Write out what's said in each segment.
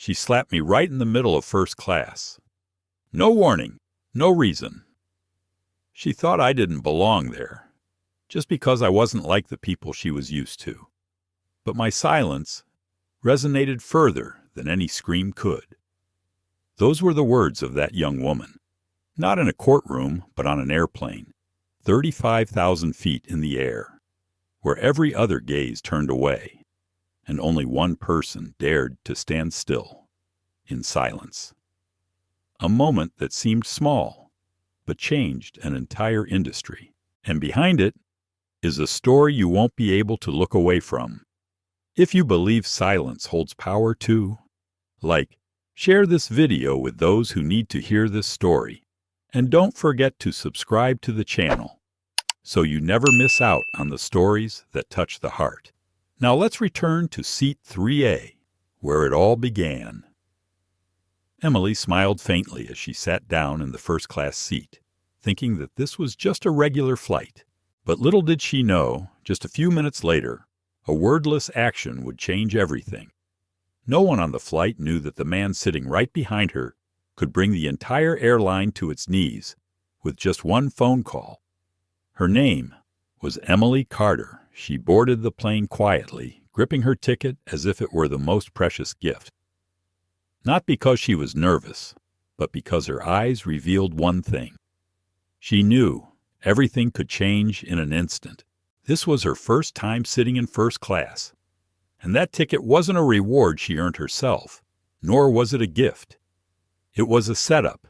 She slapped me right in the middle of first class. No warning, no reason. She thought I didn't belong there, just because I wasn't like the people she was used to. But my silence resonated further than any scream could. Those were the words of that young woman, not in a courtroom, but on an airplane, 35,000 feet in the air, where every other gaze turned away, and only one person dared to stand still, in silence. A moment that seemed small, but changed an entire industry. And behind it is a story you won't be able to look away from. If you believe silence holds power too, share this video with those who need to hear this story. And don't forget to subscribe to the channel so you never miss out on the stories that touch the heart. Now let's return to seat 3A, where it all began. Emily smiled faintly as she sat down in the first-class seat, thinking that this was just a regular flight. But little did she know, just a few minutes later, a wordless action would change everything. No one on the flight knew that the man sitting right behind her could bring the entire airline to its knees with just one phone call. Her name was Emily Carter. She boarded the plane quietly, gripping her ticket as if it were the most precious gift. Not because she was nervous, but because her eyes revealed one thing. She knew everything could change in an instant. This was her first time sitting in first class, and that ticket wasn't a reward she earned herself, nor was it a gift. It was a setup.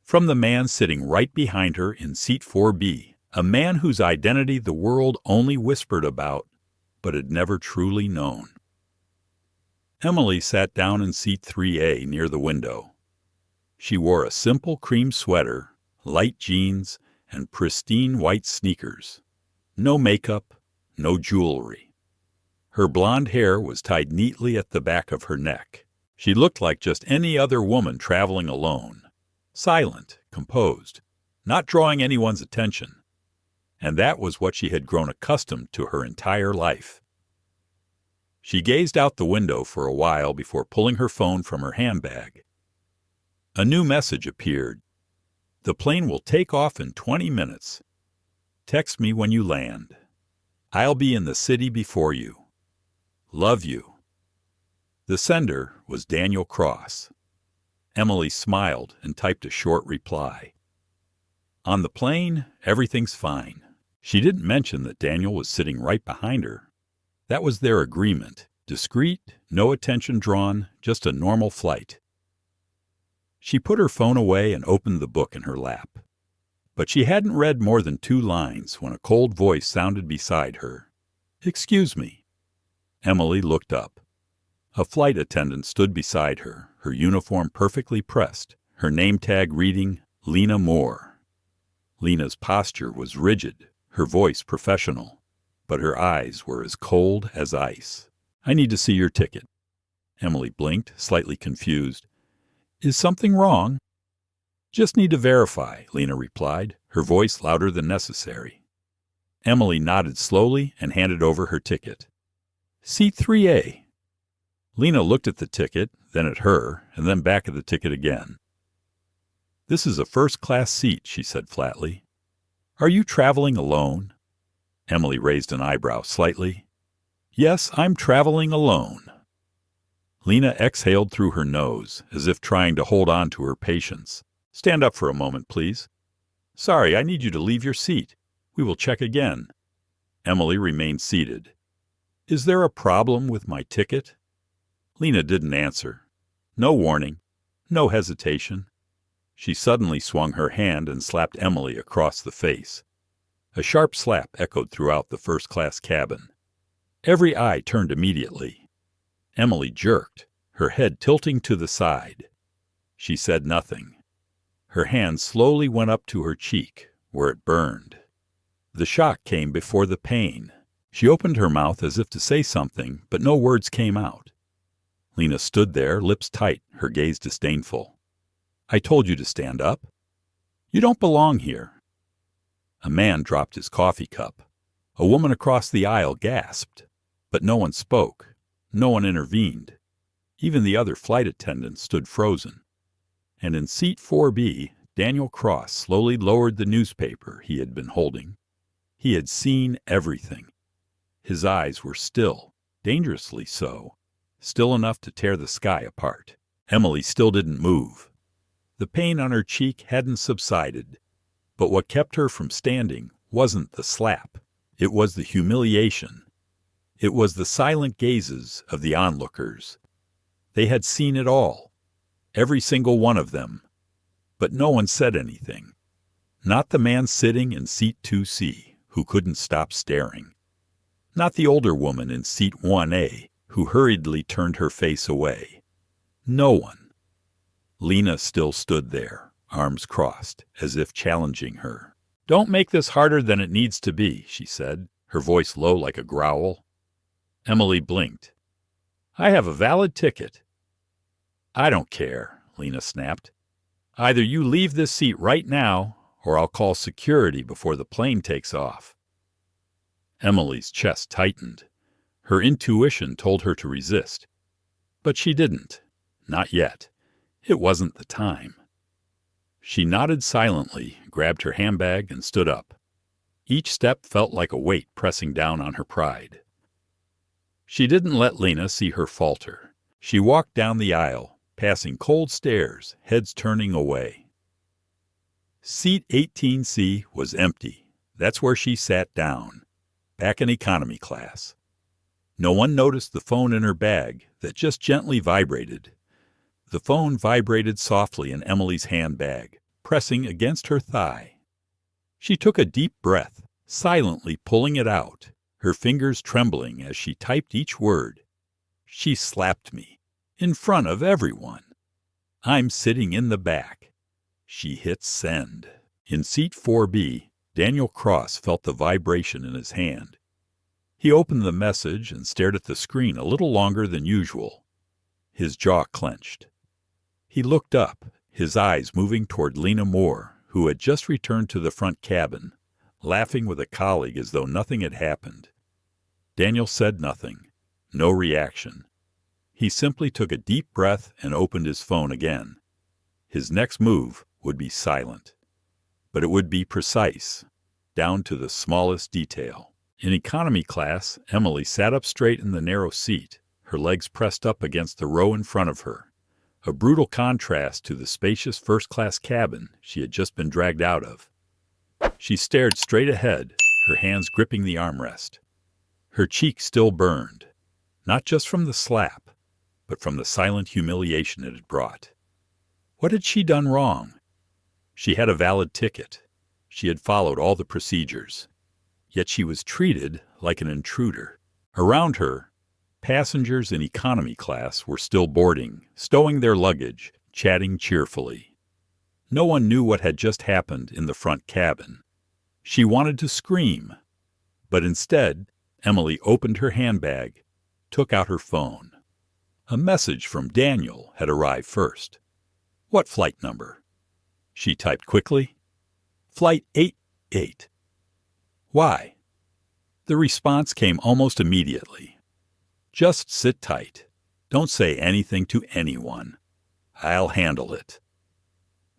From the man sitting right behind her in seat 4B, a man whose identity the world only whispered about, but had never truly known. Emily sat down in seat 3A near the window. She wore a simple cream sweater, light jeans, and pristine white sneakers. No makeup, no jewelry. Her blonde hair was tied neatly at the back of her neck. She looked like just any other woman traveling alone, silent, composed, not drawing anyone's attention. And that was what she had grown accustomed to her entire life. She gazed out the window for a while before pulling her phone from her handbag. A new message appeared. The plane will take off in 20 minutes. Text me when you land. I'll be in the city before you. Love you. The sender was Daniel Cross. Emily smiled and typed a short reply. On the plane, everything's fine. She didn't mention that Daniel was sitting right behind her. That was their agreement. Discreet, no attention drawn, just a normal flight. She put her phone away and opened the book in her lap. But she hadn't read more than 2 lines when a cold voice sounded beside her. "Excuse me." Emily looked up. A flight attendant stood beside her, her uniform perfectly pressed, her name tag reading, Lena Moore. Lena's posture was rigid, her voice professional, but her eyes were as cold as ice. "I need to see your ticket." Emily blinked, slightly confused. "Is something wrong?" "Just need to verify," Lena replied, her voice louder than necessary. Emily nodded slowly and handed over her ticket. "Seat 3A." Lena looked at the ticket, then at her, and then back at the ticket again. "This is a first-class seat," she said flatly. "Are you traveling alone?" Emily raised an eyebrow slightly. "Yes, I'm traveling alone." Lena exhaled through her nose, as if trying to hold on to her patience. "Stand up for a moment, please." "Sorry, I need you to leave your seat. We will check again." Emily remained seated. "Is there a problem with my ticket?" Lena didn't answer. No warning, no hesitation. She suddenly swung her hand and slapped Emily across the face. A sharp slap echoed throughout the first-class cabin. Every eye turned immediately. Emily jerked, her head tilting to the side. She said nothing. Her hand slowly went up to her cheek, where it burned. The shock came before the pain. She opened her mouth as if to say something, but no words came out. Lena stood there, lips tight, her gaze disdainful. "I told you to stand up. You don't belong here." A man dropped his coffee cup. A woman across the aisle gasped, but no one spoke. No one intervened. Even the other flight attendants stood frozen. And in seat 4B, Daniel Cross slowly lowered the newspaper he had been holding. He had seen everything. His eyes were still, dangerously so, still enough to tear the sky apart. Emily still didn't move. The pain on her cheek hadn't subsided, but what kept her from standing wasn't the slap. It was the humiliation. It was the silent gazes of the onlookers. They had seen it all, every single one of them, but no one said anything. Not the man sitting in seat 2C, who couldn't stop staring. Not the older woman in seat 1A, who hurriedly turned her face away. No one. Lena still stood there, arms crossed, as if challenging her. "Don't make this harder than it needs to be," she said, her voice low like a growl. Emily blinked. "I have a valid ticket." "I don't care," Lena snapped. "Either you leave this seat right now, or I'll call security before the plane takes off." Emily's chest tightened. Her intuition told her to resist. But she didn't. Not yet. It wasn't the time. She nodded silently, grabbed her handbag, and stood up. Each step felt like a weight pressing down on her pride. She didn't let Lena see her falter. She walked down the aisle, passing cold stares, heads turning away. Seat 18C was empty. That's where she sat down, back in economy class. No one noticed the phone in her bag that just gently vibrated. The phone vibrated softly in Emily's handbag, pressing against her thigh. She took a deep breath, silently pulling it out, her fingers trembling as she typed each word. "She slapped me, in front of everyone. I'm sitting in the back." She hit send. In seat 4B, Daniel Cross felt the vibration in his hand. He opened the message and stared at the screen a little longer than usual. His jaw clenched. He looked up, his eyes moving toward Lena Moore, who had just returned to the front cabin, laughing with a colleague as though nothing had happened. Daniel said nothing, no reaction. He simply took a deep breath and opened his phone again. His next move would be silent, but it would be precise, down to the smallest detail. In economy class, Emily sat up straight in the narrow seat, her legs pressed up against the row in front of her, a brutal contrast to the spacious first-class cabin she had just been dragged out of. She stared straight ahead, her hands gripping the armrest. Her cheek still burned, not just from the slap, but from the silent humiliation it had brought. What had she done wrong? She had a valid ticket. She had followed all the procedures. Yet she was treated like an intruder. Around her, passengers in economy class were still boarding, stowing their luggage, chatting cheerfully. No one knew what had just happened in the front cabin. She wanted to scream, but instead, Emily opened her handbag, took out her phone. A message from Daniel had arrived first. "What flight number?" She typed quickly. "Flight 88. "Why?" The response came almost immediately. "Just sit tight. Don't say anything to anyone. I'll handle it."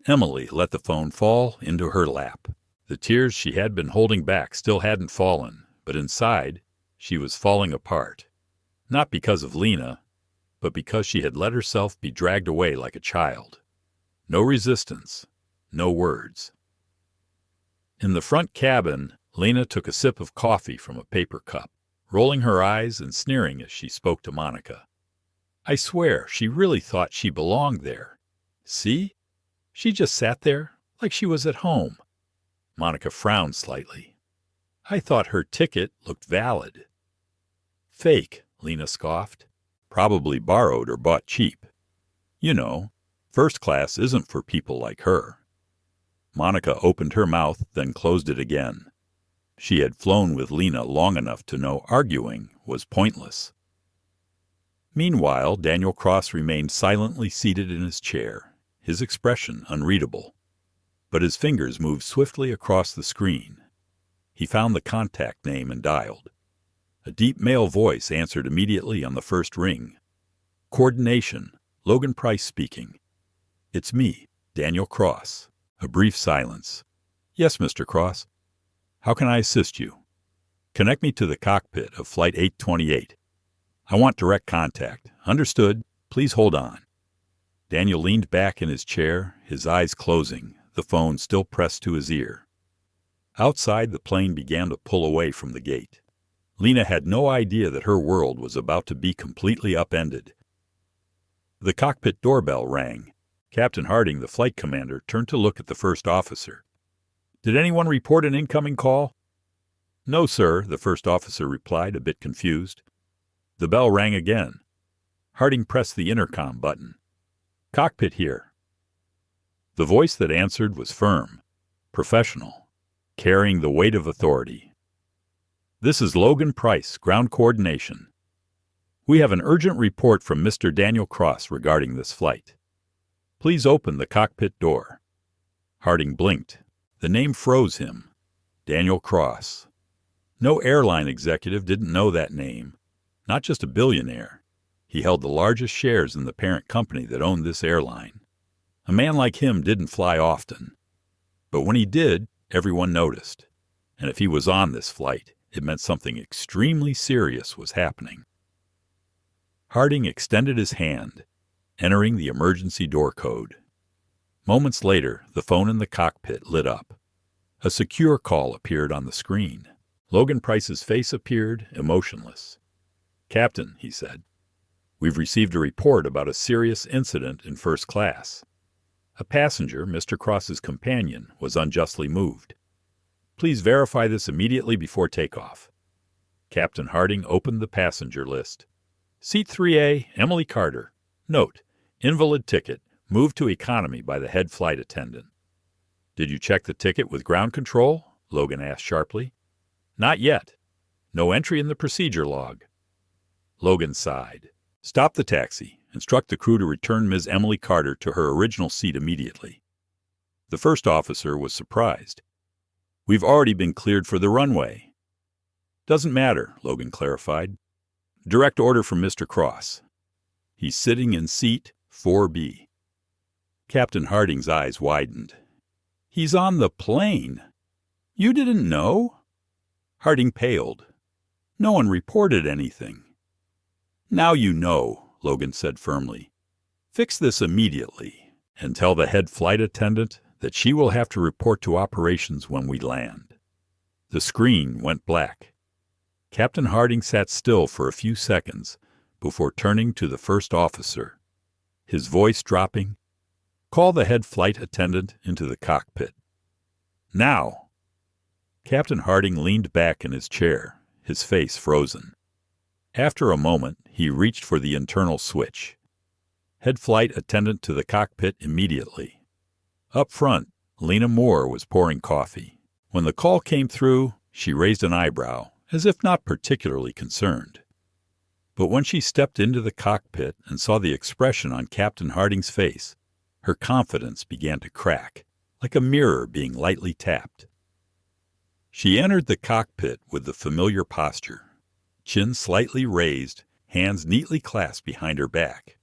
Emily let the phone fall into her lap. The tears she had been holding back still hadn't fallen, but inside, she was falling apart. Not because of Lena, but because she had let herself be dragged away like a child. No resistance, no words. In the front cabin, Lena took a sip of coffee from a paper cup, rolling her eyes and sneering as she spoke to Monica. I swear, she really thought she belonged there. See? She just sat there like she was at home. Monica frowned slightly. I thought her ticket looked valid. Fake, Lena scoffed. Probably borrowed or bought cheap. You know, first class isn't for people like her. Monica opened her mouth, then closed it again. She had flown with Lena long enough to know arguing was pointless. Meanwhile, Daniel Cross remained silently seated in his chair, his expression unreadable. But his fingers moved swiftly across the screen. He found the contact name and dialed. A deep male voice answered immediately on the first ring. Coordination, Logan Price speaking. It's me, Daniel Cross. A brief silence. Yes, Mr. Cross. How can I assist you? Connect me to the cockpit of Flight 828. I want direct contact. Understood. Please hold on. Daniel leaned back in his chair, his eyes closing, the phone still pressed to his ear. Outside, the plane began to pull away from the gate. Lena had no idea that her world was about to be completely upended. The cockpit doorbell rang. Captain Harding, the flight commander, turned to look at the first officer. Did anyone report an incoming call? No, sir, the first officer replied, a bit confused. The bell rang again. Harding pressed the intercom button. Cockpit here. The voice that answered was firm, professional, carrying the weight of authority. This is Logan Price, ground coordination. We have an urgent report from Mr. Daniel Cross regarding this flight. Please open the cockpit door. Harding blinked. The name froze him. Daniel Cross. No airline executive didn't know that name. Not just a billionaire. He held the largest shares in the parent company that owned this airline. A man like him didn't fly often. But when he did, everyone noticed. And if he was on this flight, it meant something extremely serious was happening. Harding extended his hand, entering the emergency door code. Moments later, the phone in the cockpit lit up. A secure call appeared on the screen. Logan Price's face appeared, emotionless. Captain, he said, we've received a report about a serious incident in first class. A passenger, Mr. Cross's companion, was unjustly moved. Please verify this immediately before takeoff. Captain Harding opened the passenger list. Seat 3A, Emily Carter. Note, invalid ticket, moved to economy by the head flight attendant. Did you check the ticket with ground control? Logan asked sharply. Not yet. No entry in the procedure log. Logan sighed. Stop the taxi. Instruct the crew to return Ms. Emily Carter to her original seat immediately. The first officer was surprised. We've already been cleared for the runway. Doesn't matter, Logan clarified. Direct order from Mr. Cross. He's sitting in seat 4B. Captain Harding's eyes widened. He's on the plane. You didn't know? Harding paled. No one reported anything. Now you know, Logan said firmly. Fix this immediately and tell the head flight attendant that she will have to report to operations when we land. The screen went black. Captain Harding sat still for a few seconds before turning to the first officer, his voice dropping. Call the head flight attendant into the cockpit. Now! Captain Harding leaned back in his chair, his face frozen. After a moment, he reached for the internal switch. Head flight attendant to the cockpit immediately. Up front, Lena Moore was pouring coffee. When the call came through, she raised an eyebrow, as if not particularly concerned. But when she stepped into the cockpit and saw the expression on Captain Harding's face, her confidence began to crack, like a mirror being lightly tapped. She entered the cockpit with the familiar posture, chin slightly raised, hands neatly clasped behind her back.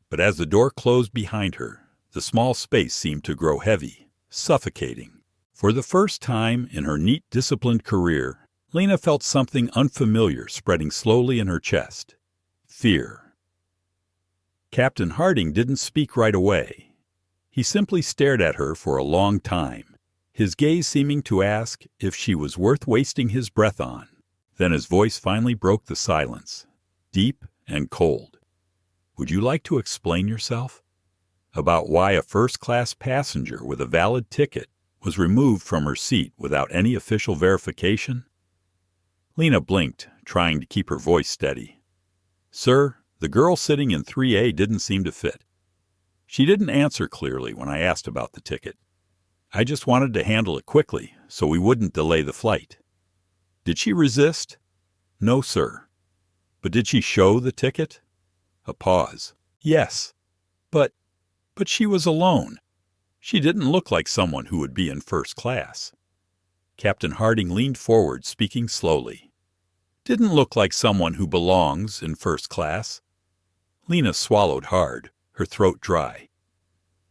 But as the door closed behind her, the small space seemed to grow heavy, suffocating. For the first time in her neat, disciplined career, Lena felt something unfamiliar spreading slowly in her chest. Fear. Captain Harding didn't speak right away. He simply stared at her for a long time, his gaze seeming to ask if she was worth wasting his breath on. Then his voice finally broke the silence, deep and cold. Would you like to explain yourself? About why a first-class passenger with a valid ticket was removed from her seat without any official verification? Lena blinked, trying to keep her voice steady. Sir, the girl sitting in 3A didn't seem to fit. She didn't answer clearly when I asked about the ticket. I just wanted to handle it quickly so we wouldn't delay the flight. Did she resist? No, sir. But did she show the ticket? A pause. Yes. But she was alone. She didn't look like someone who would be in first class. Captain Harding leaned forward, speaking slowly. Didn't look like someone who belongs in first class. Lena swallowed hard, her throat dry.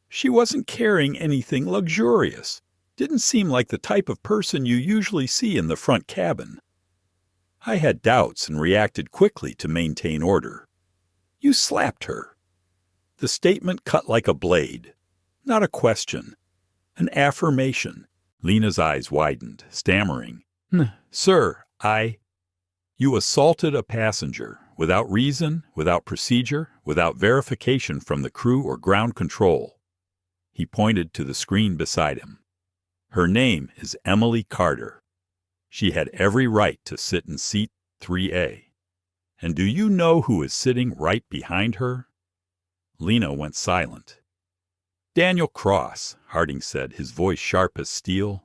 She wasn't carrying anything luxurious. Didn't seem like the type of person you usually see in the front cabin. I had doubts and reacted quickly to maintain order. You slapped her. The statement cut like a blade. Not a question. An affirmation. Lena's eyes widened, stammering. Sir, You assaulted a passenger, without reason, without procedure, without verification from the crew or ground control. He pointed to the screen beside him. Her name is Emily Carter. She had every right to sit in seat 3A. And do you know who is sitting right behind her? Lena went silent. Daniel Cross, Harding said, his voice sharp as steel.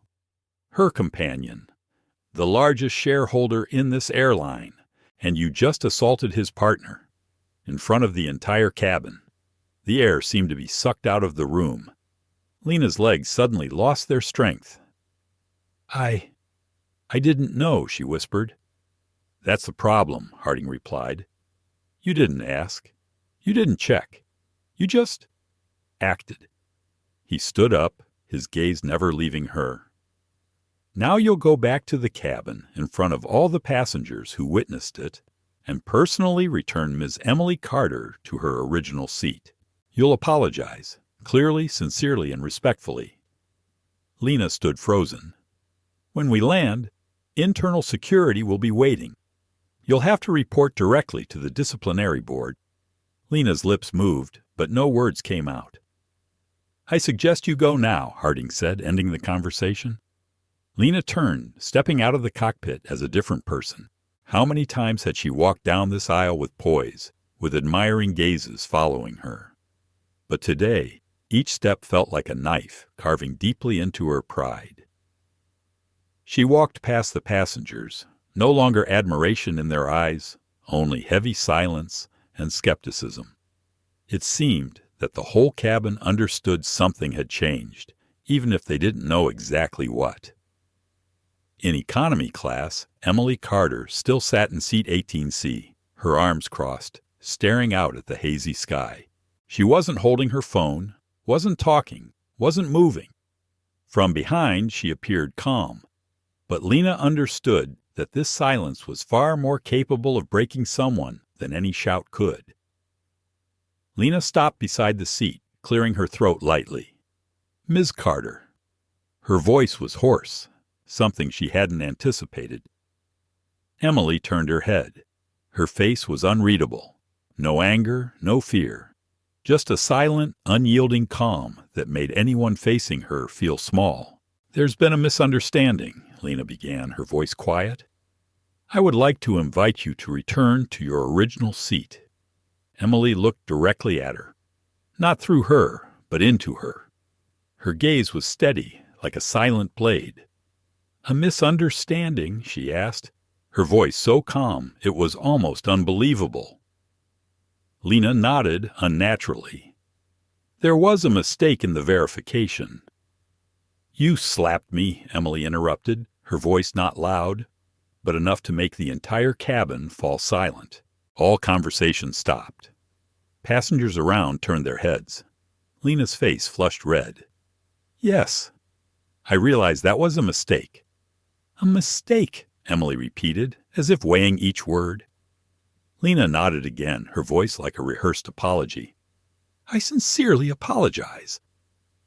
Her companion. The largest shareholder in this airline. And you just assaulted his partner. In front of the entire cabin. The air seemed to be sucked out of the room. Lena's legs suddenly lost their strength. I didn't know, she whispered. That's the problem, Harding replied. You didn't ask. You didn't check. You just acted. He stood up, his gaze never leaving her. Now you'll go back to the cabin in front of all the passengers who witnessed it and personally return Ms. Emily Carter to her original seat. You'll apologize, clearly, sincerely, and respectfully. Lena stood frozen. When we land, internal security will be waiting. You'll have to report directly to the disciplinary board. Lena's lips moved, but no words came out. I suggest you go now, Harding said, ending the conversation. Lena turned, stepping out of the cockpit as a different person. How many times had she walked down this aisle with poise, with admiring gazes following her? But today, each step felt like a knife carving deeply into her pride. She walked past the passengers, no longer admiration in their eyes, only heavy silence and skepticism. It seemed that the whole cabin understood something had changed, even if they didn't know exactly what. In economy class, Emily Carter still sat in seat 18C, her arms crossed, staring out at the hazy sky. She wasn't holding her phone, wasn't talking, wasn't moving. From behind, she appeared calm. But Lena understood that this silence was far more capable of breaking someone than any shout could. Lena stopped beside the seat, clearing her throat lightly. Ms. Carter. Her voice was hoarse, something she hadn't anticipated. Emily turned her head. Her face was unreadable. No anger, no fear. Just a silent, unyielding calm that made anyone facing her feel small. There's been a misunderstanding, Lena began, her voice quiet. I would like to invite you to return to your original seat. Emily looked directly at her. Not through her, but into her. Her gaze was steady, like a silent blade. A misunderstanding, she asked, her voice so calm it was almost unbelievable. Lena nodded unnaturally. There was a mistake in the verification. You slapped me, Emily interrupted, her voice not loud, but enough to make the entire cabin fall silent. All conversation stopped. Passengers around turned their heads. Lena's face flushed red. Yes. I realized that was a mistake. A mistake, Emily repeated, as if weighing each word. Lena nodded again, her voice like a rehearsed apology. I sincerely apologize.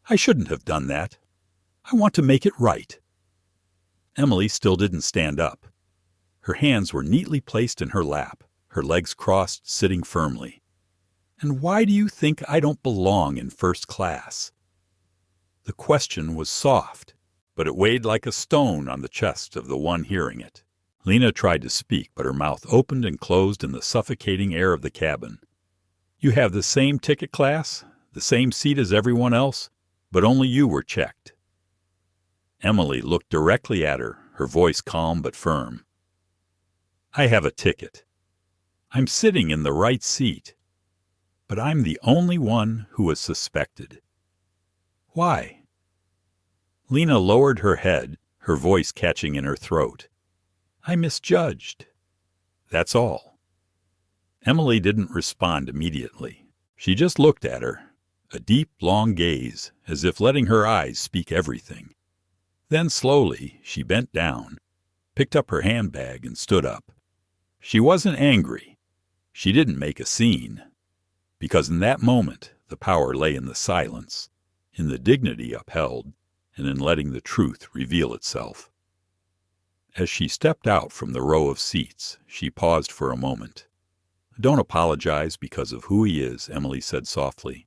I shouldn't have done that. I want to make it right. Emily still didn't stand up. Her hands were neatly placed in her lap, her legs crossed, sitting firmly. And why do you think I don't belong in first class? The question was soft, but it weighed like a stone on the chest of the one hearing it. Lena tried to speak, but her mouth opened and closed in the suffocating air of the cabin. You have the same ticket class, the same seat as everyone else, but only you were checked. Emily looked directly at her, her voice calm but firm. I have a ticket. I'm sitting in the right seat, but I'm the only one who was suspected. Why? Lena lowered her head, her voice catching in her throat. I misjudged. That's all. Emily didn't respond immediately. She just looked at her, a deep, long gaze, as if letting her eyes speak everything. Then slowly she bent down, picked up her handbag, and stood up. She wasn't angry. She didn't make a scene. Because in that moment, the power lay in the silence, in the dignity upheld, and in letting the truth reveal itself. As she stepped out from the row of seats, she paused for a moment. "Don't apologize because of who he is," Emily said softly.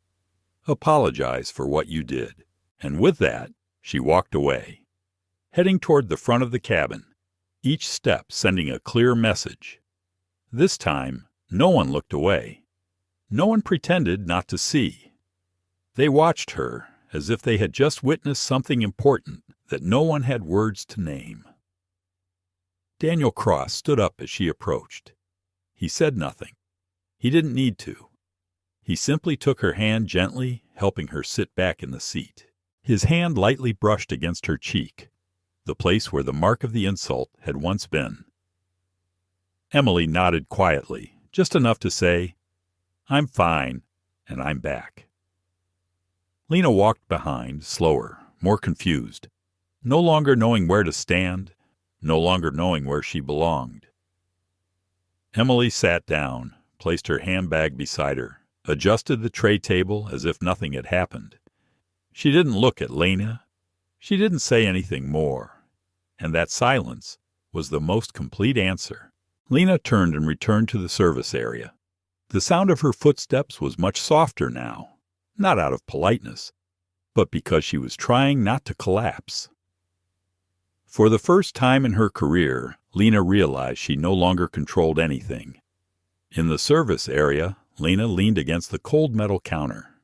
"Apologize for what you did." And with that, she walked away, heading toward the front of the cabin, each step sending a clear message. This time, no one looked away. No one pretended not to see. They watched her as if they had just witnessed something important that no one had words to name. Daniel Cross stood up as she approached. He said nothing. He didn't need to. He simply took her hand gently, helping her sit back in the seat. His hand lightly brushed against her cheek, the place where the mark of the insult had once been. Emily nodded quietly, just enough to say, "I'm fine, and I'm back." Lena walked behind, slower, more confused, no longer knowing where to stand, no longer knowing where she belonged. Emily sat down, placed her handbag beside her, adjusted the tray table as if nothing had happened. She didn't look at Lena. She didn't say anything more. And that silence was the most complete answer. Lena turned and returned to the service area. The sound of her footsteps was much softer now, not out of politeness, but because she was trying not to collapse. For the first time in her career, Lena realized she no longer controlled anything. In the service area, Lena leaned against the cold metal counter.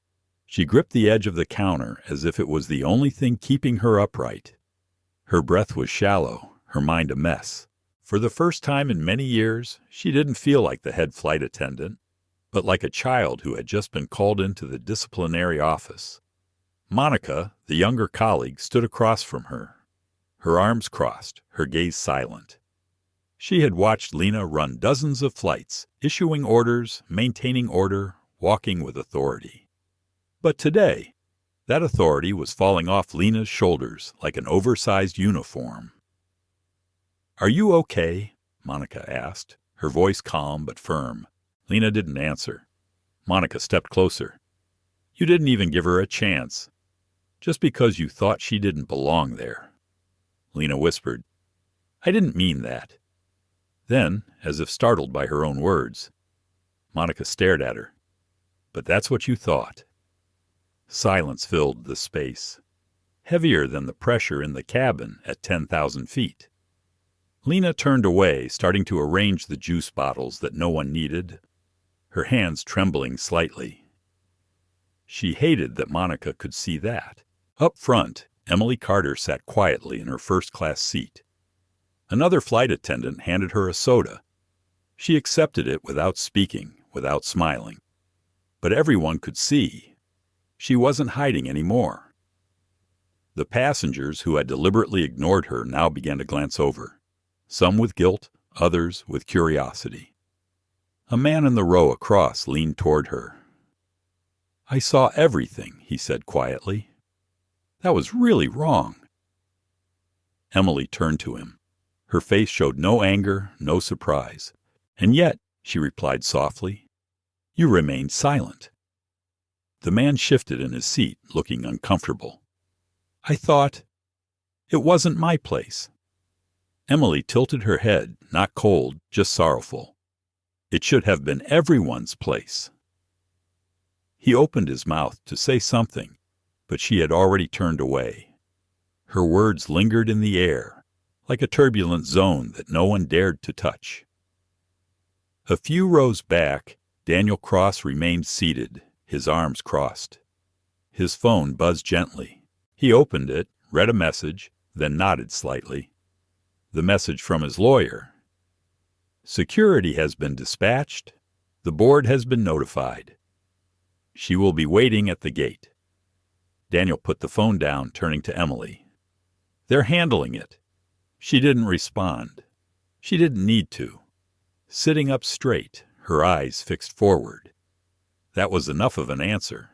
She gripped the edge of the counter as if it was the only thing keeping her upright. Her breath was shallow, her mind a mess. For the first time in many years, she didn't feel like the head flight attendant, but like a child who had just been called into the disciplinary office. Monica, the younger colleague, stood across from her, her arms crossed, her gaze silent. She had watched Lena run dozens of flights, issuing orders, maintaining order, walking with authority. But today, that authority was falling off Lena's shoulders like an oversized uniform. "Are you okay?" Monica asked, her voice calm but firm. Lena didn't answer. Monica stepped closer. "You didn't even give her a chance, just because you thought she didn't belong there." Lena whispered, "I didn't mean that." Then, as if startled by her own words, Monica stared at her. "But that's what you thought." Silence filled the space, heavier than the pressure in the cabin at 10,000 feet. Lena turned away, starting to arrange the juice bottles that no one needed, her hands trembling slightly. She hated that Monica could see that. Up front, Emily Carter sat quietly in her first-class seat. Another flight attendant handed her a soda. She accepted it without speaking, without smiling. But everyone could see. She wasn't hiding anymore. The passengers who had deliberately ignored her now began to glance over, some with guilt, others with curiosity. A man in the row across leaned toward her. "I saw everything," he said quietly. "That was really wrong." Emily turned to him. Her face showed no anger, no surprise. "And yet," she replied softly, "you remained silent." The man shifted in his seat, looking uncomfortable. "I thought it wasn't my place." Emily tilted her head, not cold, just sorrowful. "It should have been everyone's place." He opened his mouth to say something, but she had already turned away. Her words lingered in the air, like a turbulent zone that no one dared to touch. A few rows back, Daniel Cross remained seated, his arms crossed. His phone buzzed gently. He opened it, read a message, then nodded slightly. The message from his lawyer. "Security has been dispatched. The board has been notified. She will be waiting at the gate." Daniel put the phone down, turning to Emily. "They're handling it." She didn't respond. She didn't need to. Sitting up straight, her eyes fixed forward. That was enough of an answer.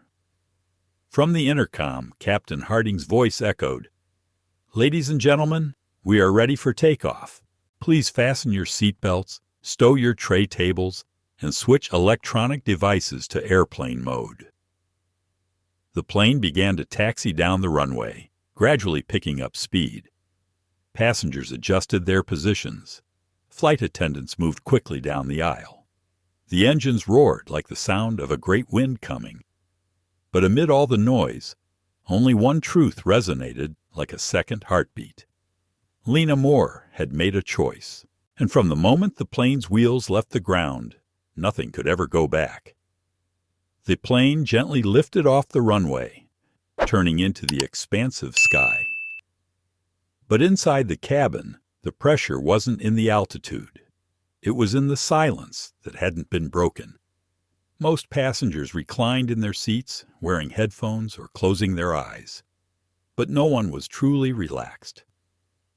From the intercom, Captain Harding's voice echoed, "Ladies and gentlemen, we are ready for takeoff. Please fasten your seatbelts, stow your tray tables, and switch electronic devices to airplane mode." The plane began to taxi down the runway, gradually picking up speed. Passengers adjusted their positions. Flight attendants moved quickly down the aisle. The engines roared like the sound of a great wind coming. But amid all the noise, only one truth resonated like a second heartbeat. Lena Moore had made a choice, and from the moment the plane's wheels left the ground, nothing could ever go back. The plane gently lifted off the runway, turning into the expansive sky. But inside the cabin, the pressure wasn't in the altitude. It was in the silence that hadn't been broken. Most passengers reclined in their seats, wearing headphones or closing their eyes. But no one was truly relaxed.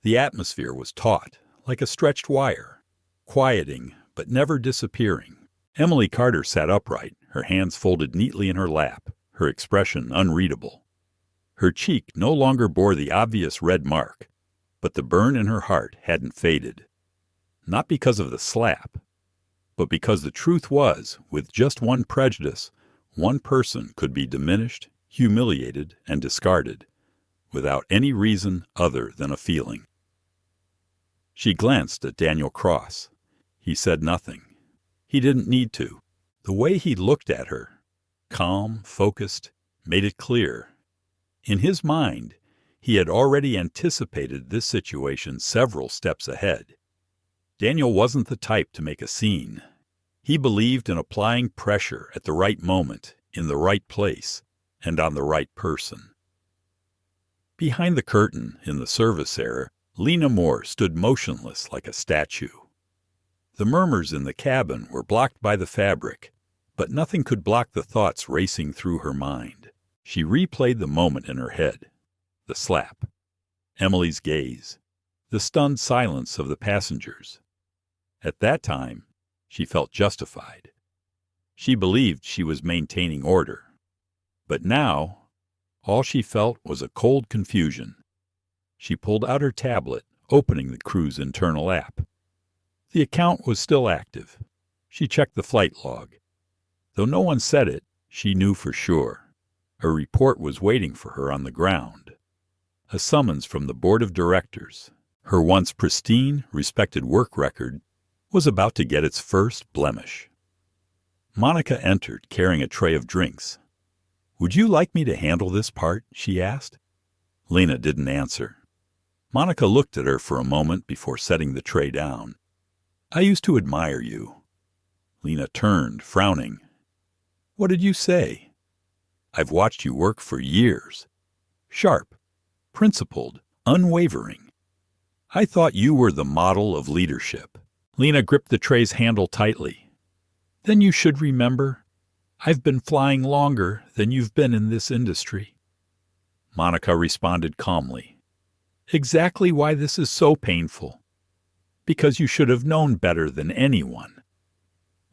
The atmosphere was taut, like a stretched wire, quieting but never disappearing. Emily Carter sat upright, her hands folded neatly in her lap, her expression unreadable. Her cheek no longer bore the obvious red mark, but the burn in her heart hadn't faded. Not because of the slap, but because the truth was, with just one prejudice, one person could be diminished, humiliated, and discarded, without any reason other than a feeling. She glanced at Daniel Cross. He said nothing. He didn't need to. The way he looked at her, calm, focused, made it clear. In his mind, he had already anticipated this situation several steps ahead. Daniel wasn't the type to make a scene. He believed in applying pressure at the right moment, in the right place, and on the right person. Behind the curtain, in the service area, Lena Moore stood motionless like a statue. The murmurs in the cabin were blocked by the fabric, but nothing could block the thoughts racing through her mind. She replayed the moment in her head. The slap, Emily's gaze, the stunned silence of the passengers. At that time, she felt justified. She believed she was maintaining order. But now, all she felt was a cold confusion. She pulled out her tablet, opening the crew's internal app. The account was still active. She checked the flight log. Though no one said it, she knew for sure. A report was waiting for her on the ground. A summons from the board of directors. Her once pristine, respected work record was about to get its first blemish. Monica entered, carrying a tray of drinks. "Would you like me to handle this part?" she asked. Lena didn't answer. Monica looked at her for a moment before setting the tray down. "I used to admire you." Lena turned, frowning. "What did you say?" "I've watched you work for years. Sharp, principled, unwavering. I thought you were the model of leadership." Lena gripped the tray's handle tightly. "Then you should remember, I've been flying longer than you've been in this industry." Monica responded calmly. "Exactly why this is so painful. Because you should have known better than anyone."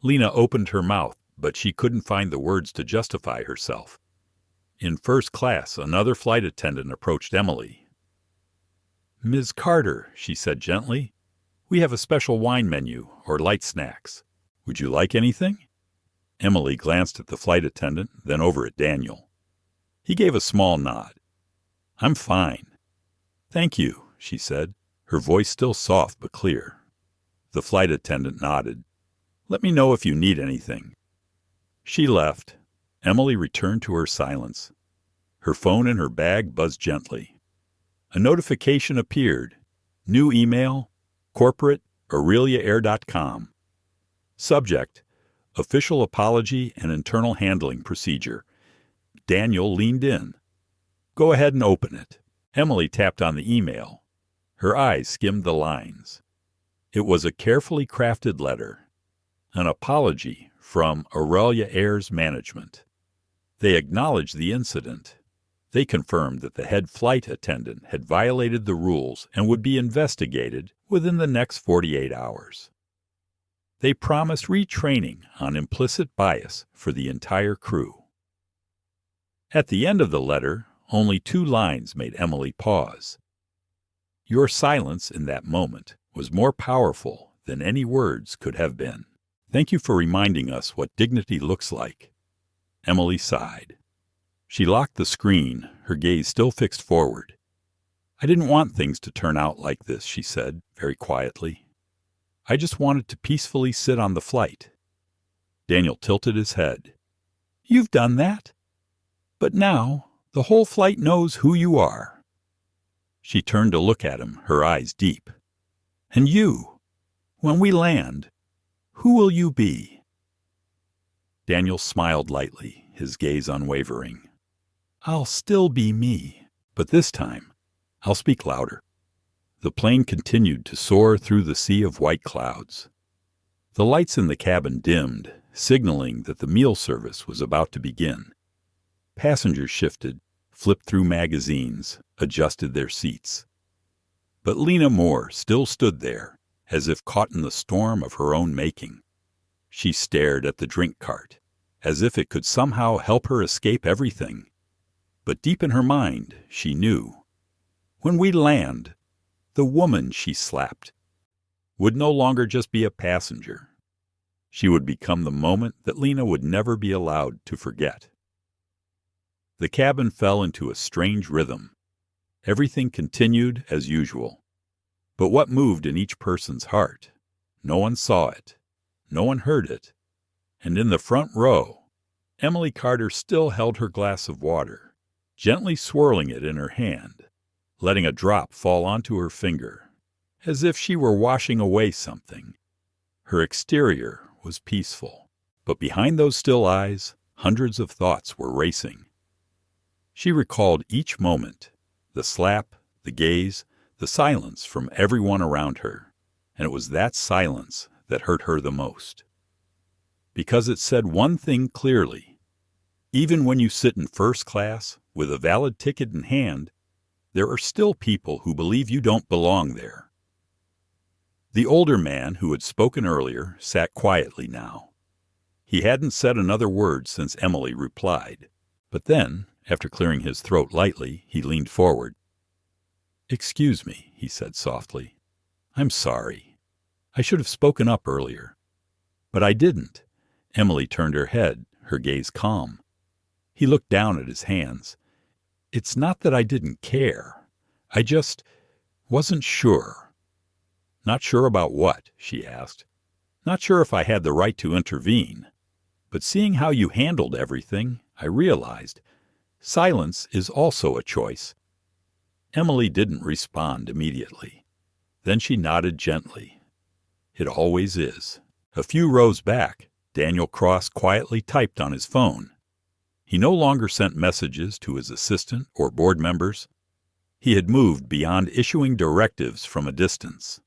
Lena opened her mouth, but she couldn't find the words to justify herself. In first class, another flight attendant approached Emily. "Ms. Carter," she said gently, "we have a special wine menu or light snacks. Would you like anything?" Emily glanced at the flight attendant, then over at Daniel. He gave a small nod. "I'm fine." "Thank you," she said, her voice still soft but clear. The flight attendant nodded. "Let me know if you need anything." She left. Emily returned to her silence. Her phone in her bag buzzed gently. A notification appeared. New email, corporate@aureliaair.com. Subject, official apology and internal handling procedure. Daniel leaned in. "Go ahead and open it." Emily tapped on the email. Her eyes skimmed the lines. It was a carefully crafted letter. An apology from Aurelia Air's management. They acknowledged the incident. They confirmed that the head flight attendant had violated the rules and would be investigated within the next 48 hours. They promised retraining on implicit bias for the entire crew. At the end of the letter, only 2 lines made Emily pause. Your silence in that moment was more powerful than any words could have been. Thank you for reminding us what dignity looks like. Emily sighed. She locked the screen, her gaze still fixed forward. I didn't want things to turn out like this, she said, very quietly. I just wanted to peacefully sit on the flight. Daniel tilted his head. You've done that. But now, the whole flight knows who you are. She turned to look at him, her eyes deep. And you, when we land, who will you be? Daniel smiled lightly, his gaze unwavering. I'll still be me, but this time, I'll speak louder. The plane continued to soar through the sea of white clouds. The lights in the cabin dimmed, signaling that the meal service was about to begin. Passengers shifted, flipped through magazines, adjusted their seats. But Lena Moore still stood there, as if caught in the storm of her own making. She stared at the drink cart, as if it could somehow help her escape everything. But deep in her mind, she knew. When we land, the woman she slapped would no longer just be a passenger. She would become the moment that Lena would never be allowed to forget. The cabin fell into a strange rhythm. Everything continued as usual. But what moved in each person's heart? No one saw it. No one heard it. And in the front row, Emily Carter still held her glass of water, gently swirling it in her hand, letting a drop fall onto her finger, as if she were washing away something. Her exterior was peaceful, but behind those still eyes, hundreds of thoughts were racing. She recalled each moment, the slap, the gaze, the silence from everyone around her, and it was that silence that hurt her the most. Because it said one thing clearly: even when you sit in first class with a valid ticket in hand, there are still people who believe you don't belong there. The older man who had spoken earlier sat quietly now. He hadn't said another word since Emily replied, but then, after clearing his throat lightly, he leaned forward. Excuse me, he said softly. I'm sorry. I should have spoken up earlier. But I didn't. Emily turned her head, her gaze calm. He looked down at his hands. It's not that I didn't care. I just wasn't sure. Not sure about what? She asked. Not sure if I had the right to intervene. But seeing how you handled everything, I realized silence is also a choice. Emily didn't respond immediately. Then she nodded gently. It always is. A few rows back, Daniel Cross quietly typed on his phone. He no longer sent messages to his assistant or board members. He had moved beyond issuing directives from a distance.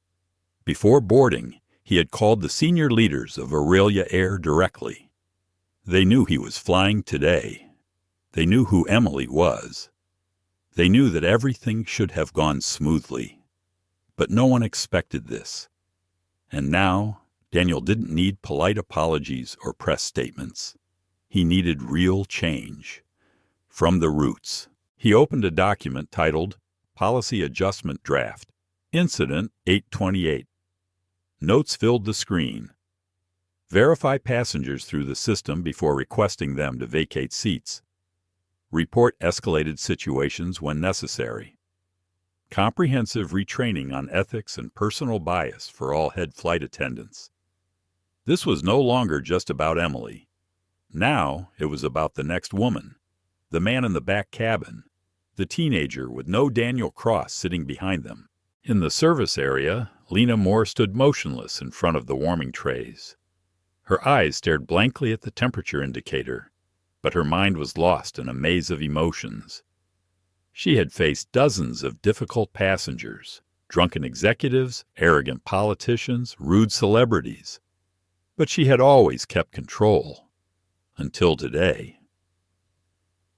Before boarding, he had called the senior leaders of Aurelia Air directly. They knew he was flying today. They knew who Emily was. They knew that everything should have gone smoothly. But no one expected this. And now, Daniel didn't need polite apologies or press statements. He needed real change. From the roots. He opened a document titled Policy Adjustment Draft, Incident 828. Notes filled the screen. Verify passengers through the system before requesting them to vacate seats. Report escalated situations when necessary. Comprehensive retraining on ethics and personal bias for all head flight attendants. This was no longer just about Emily. Now it was about the next woman, the man in the back cabin, the teenager with no Daniel Cross sitting behind them. In the service area, Lena Moore stood motionless in front of the warming trays. Her eyes stared blankly at the temperature indicator, but her mind was lost in a maze of emotions. She had faced dozens of difficult passengers, drunken executives, arrogant politicians, rude celebrities. But she had always kept control. Until today.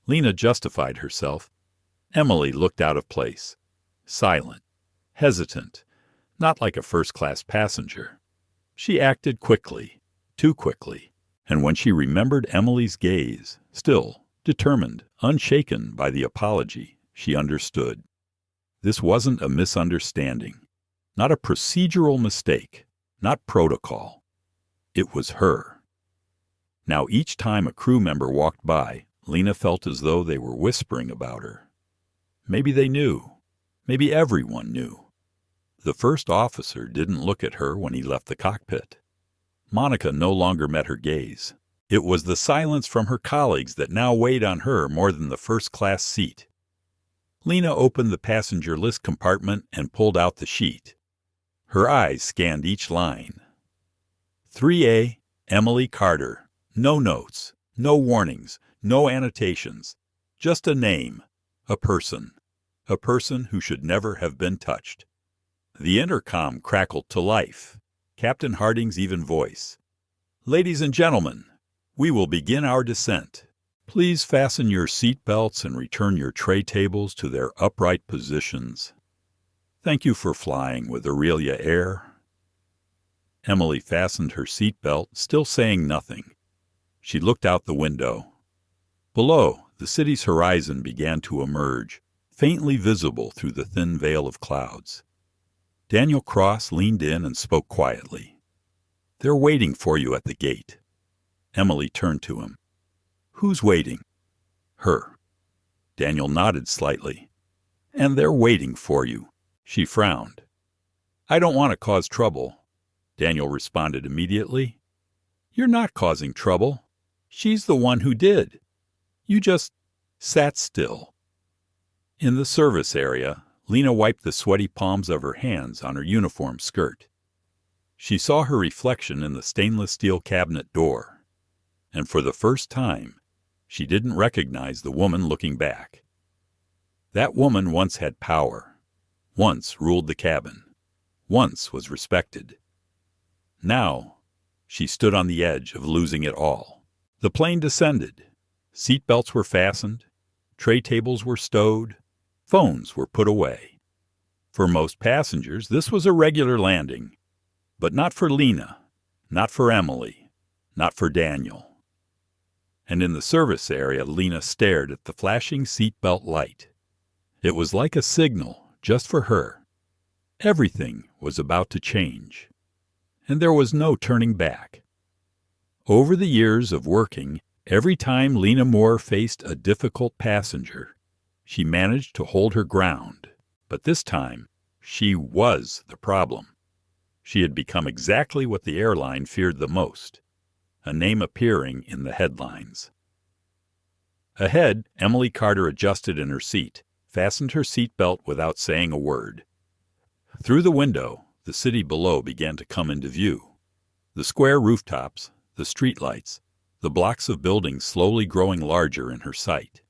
Lena justified herself. Emily looked out of place, silent, hesitant, not like a first-class passenger. She acted quickly, too quickly, and when she remembered Emily's gaze, still determined, unshaken by the apology, she understood. This wasn't a misunderstanding, not a procedural mistake, not protocol. It was her. Now each time a crew member walked by, Lena felt as though they were whispering about her. Maybe they knew. Maybe everyone knew. The first officer didn't look at her when he left the cockpit. Monica no longer met her gaze. It was the silence from her colleagues that now weighed on her more than the first-class seat. Lena opened the passenger list compartment and pulled out the sheet. Her eyes scanned each line. 3A, Emily Carter. No notes, no warnings, no annotations. Just a name, a person who should never have been touched. The intercom crackled to life. Captain Harding's even voice. "Ladies and gentlemen, we will begin our descent. Please fasten your seat belts and return your tray tables to their upright positions. Thank you for flying with Aurelia Air." Emily fastened her seat belt, still saying nothing. She looked out the window. Below, the city's horizon began to emerge, faintly visible through the thin veil of clouds. Daniel Cross leaned in and spoke quietly. "They're waiting for you at the gate." Emily turned to him. "Who's waiting?" "Her." Daniel nodded slightly. "And they're waiting for you." She frowned. "I don't want to cause trouble." Daniel responded immediately. "You're not causing trouble. She's the one who did. You just sat still." In the service area, Lena wiped the sweaty palms of her hands on her uniform skirt. She saw her reflection in the stainless steel cabinet door, and for the first time, she didn't recognize the woman looking back. That woman once had power, once ruled the cabin, once was respected. Now, she stood on the edge of losing it all. The plane descended. Seat belts were fastened. Tray tables were stowed. Phones were put away. For most passengers, this was a regular landing. But not for Lena, not for Emily, not for Daniel. And in the service area, Lena stared at the flashing seatbelt light. It was like a signal just for her. Everything was about to change. And there was no turning back. Over the years of working, every time Lena Moore faced a difficult passenger, she managed to hold her ground. But this time, she was the problem. She had become exactly what the airline feared the most, a name appearing in the headlines. Ahead, Emily Carter adjusted in her seat, fastened her seatbelt without saying a word. Through the window, the city below began to come into view. The square rooftops, the streetlights, the blocks of buildings slowly growing larger in her sight.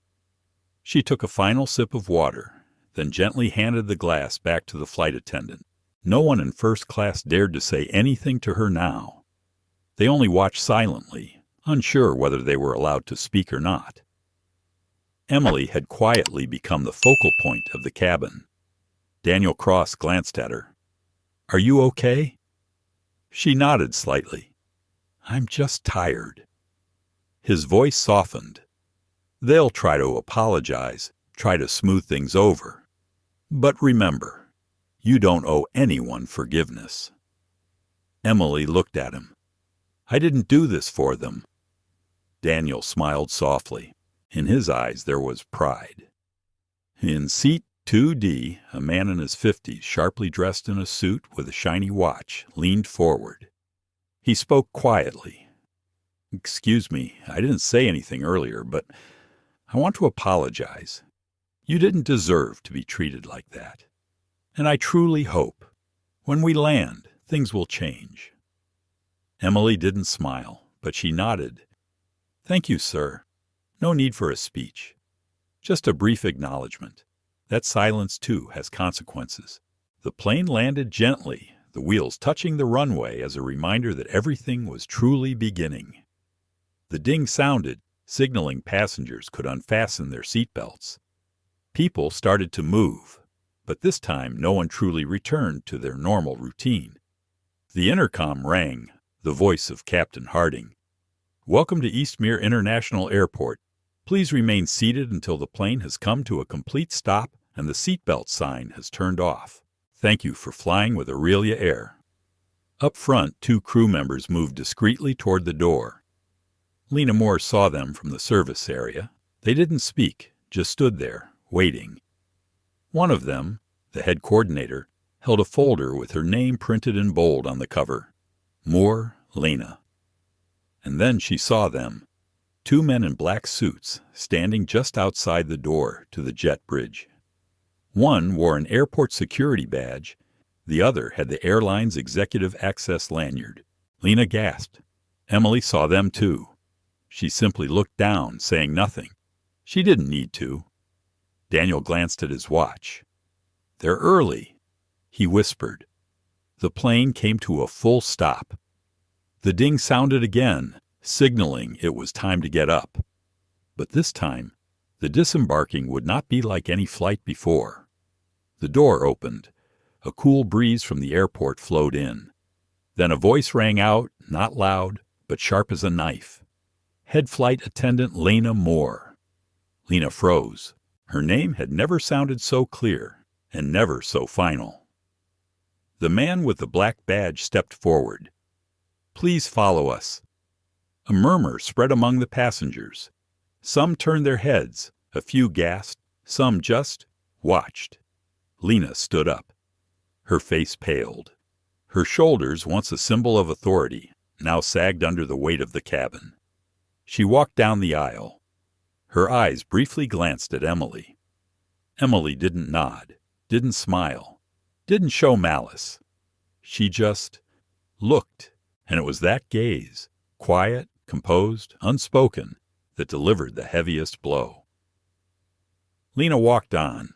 She took a final sip of water, then gently handed the glass back to the flight attendant. No one in first class dared to say anything to her now. They only watched silently, unsure whether they were allowed to speak or not. Emily had quietly become the focal point of the cabin. Daniel Cross glanced at her. "Are you okay?" She nodded slightly. "I'm just tired." His voice softened. "They'll try to apologize, try to smooth things over. But remember, you don't owe anyone forgiveness." Emily looked at him. "I didn't do this for them." Daniel smiled softly. In his eyes there was pride. In seat 2D, a man in his 50s, sharply dressed in a suit with a shiny watch, leaned forward. He spoke quietly. "Excuse me, I didn't say anything earlier, but I want to apologize. You didn't deserve to be treated like that. And I truly hope, when we land, things will change." Emily didn't smile, but she nodded. "Thank you, sir. No need for a speech. Just a brief acknowledgement. That silence, too, has consequences." The plane landed gently, the wheels touching the runway as a reminder that everything was truly beginning. The ding sounded, signaling passengers could unfasten their seatbelts. People started to move, but this time no one truly returned to their normal routine. The intercom rang, the voice of Captain Harding. "Welcome to Eastmere International Airport. Please remain seated until the plane has come to a complete stop and the seatbelt sign has turned off. Thank you for flying with Aurelia Air." Up front, 2 crew members moved discreetly toward the door. Lena Moore saw them from the service area. They didn't speak, just stood there, waiting. One of them, the head coordinator, held a folder with her name printed in bold on the cover. Moore, Lena. And then she saw them, 2 men in black suits, standing just outside the door to the jet bridge. One wore an airport security badge. The other had the airline's executive access lanyard. Lena gasped. Emily saw them too. She simply looked down, saying nothing. She didn't need to. Daniel glanced at his watch. "They're early," he whispered. The plane came to a full stop. The ding sounded again, signaling it was time to get up. But this time, the disembarking would not be like any flight before. The door opened. A cool breeze from the airport flowed in. Then a voice rang out, not loud, but sharp as a knife. Head Flight Attendant Lena Moore. Lena froze. Her name had never sounded so clear, and never so final. The man with the black badge stepped forward. "Please follow us." A murmur spread among the passengers. Some turned their heads, a few gasped, some just watched. Lena stood up. Her face paled. Her shoulders, once a symbol of authority, now sagged under the weight of the cabin. She walked down the aisle. Her eyes briefly glanced at Emily. Emily didn't nod, didn't smile, didn't show malice. She just looked, and it was that gaze, quiet, composed, unspoken, that delivered the heaviest blow. Lena walked on,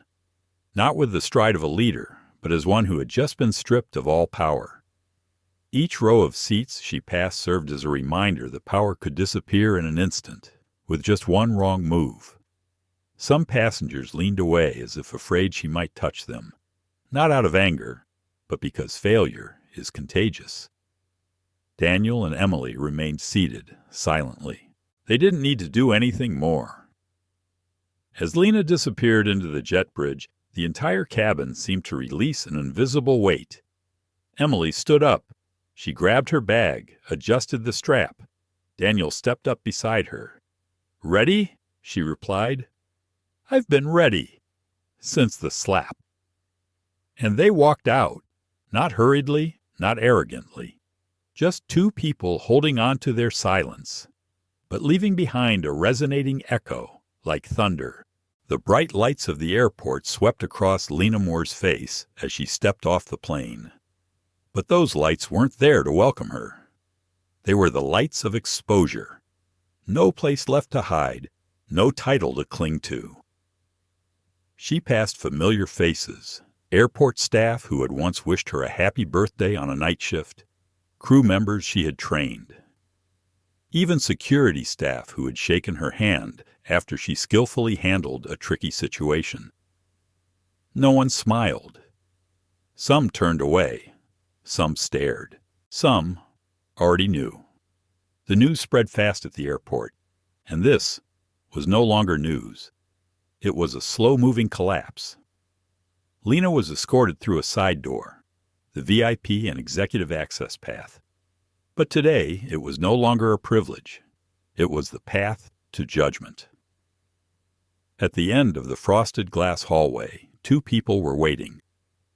not with the stride of a leader, but as one who had just been stripped of all power. Each row of seats she passed served as a reminder that power could disappear in an instant, with just one wrong move. Some passengers leaned away as if afraid she might touch them, not out of anger, but because failure is contagious. Daniel and Emily remained seated, silently. They didn't need to do anything more. As Lena disappeared into the jet bridge, the entire cabin seemed to release an invisible weight. Emily stood up. She grabbed her bag, adjusted the strap. Daniel stepped up beside her. "Ready?" she replied. "I've been ready since the slap." And they walked out, not hurriedly, not arrogantly. Just 2 people holding on to their silence, but leaving behind a resonating echo like thunder. The bright lights of the airport swept across Lena Moore's face as she stepped off the plane. But those lights weren't there to welcome her. They were the lights of exposure. No place left to hide, no title to cling to. She passed familiar faces, airport staff who had once wished her a happy birthday on a night shift, crew members she had trained, even security staff who had shaken her hand after she skillfully handled a tricky situation. No one smiled. Some turned away. Some stared. Some already knew. The news spread fast at the airport, and this was no longer news. It was a slow-moving collapse. Lena was escorted through a side door, the VIP and executive access path. But today, it was no longer a privilege. It was the path to judgment. At the end of the frosted glass hallway, 2 people were waiting.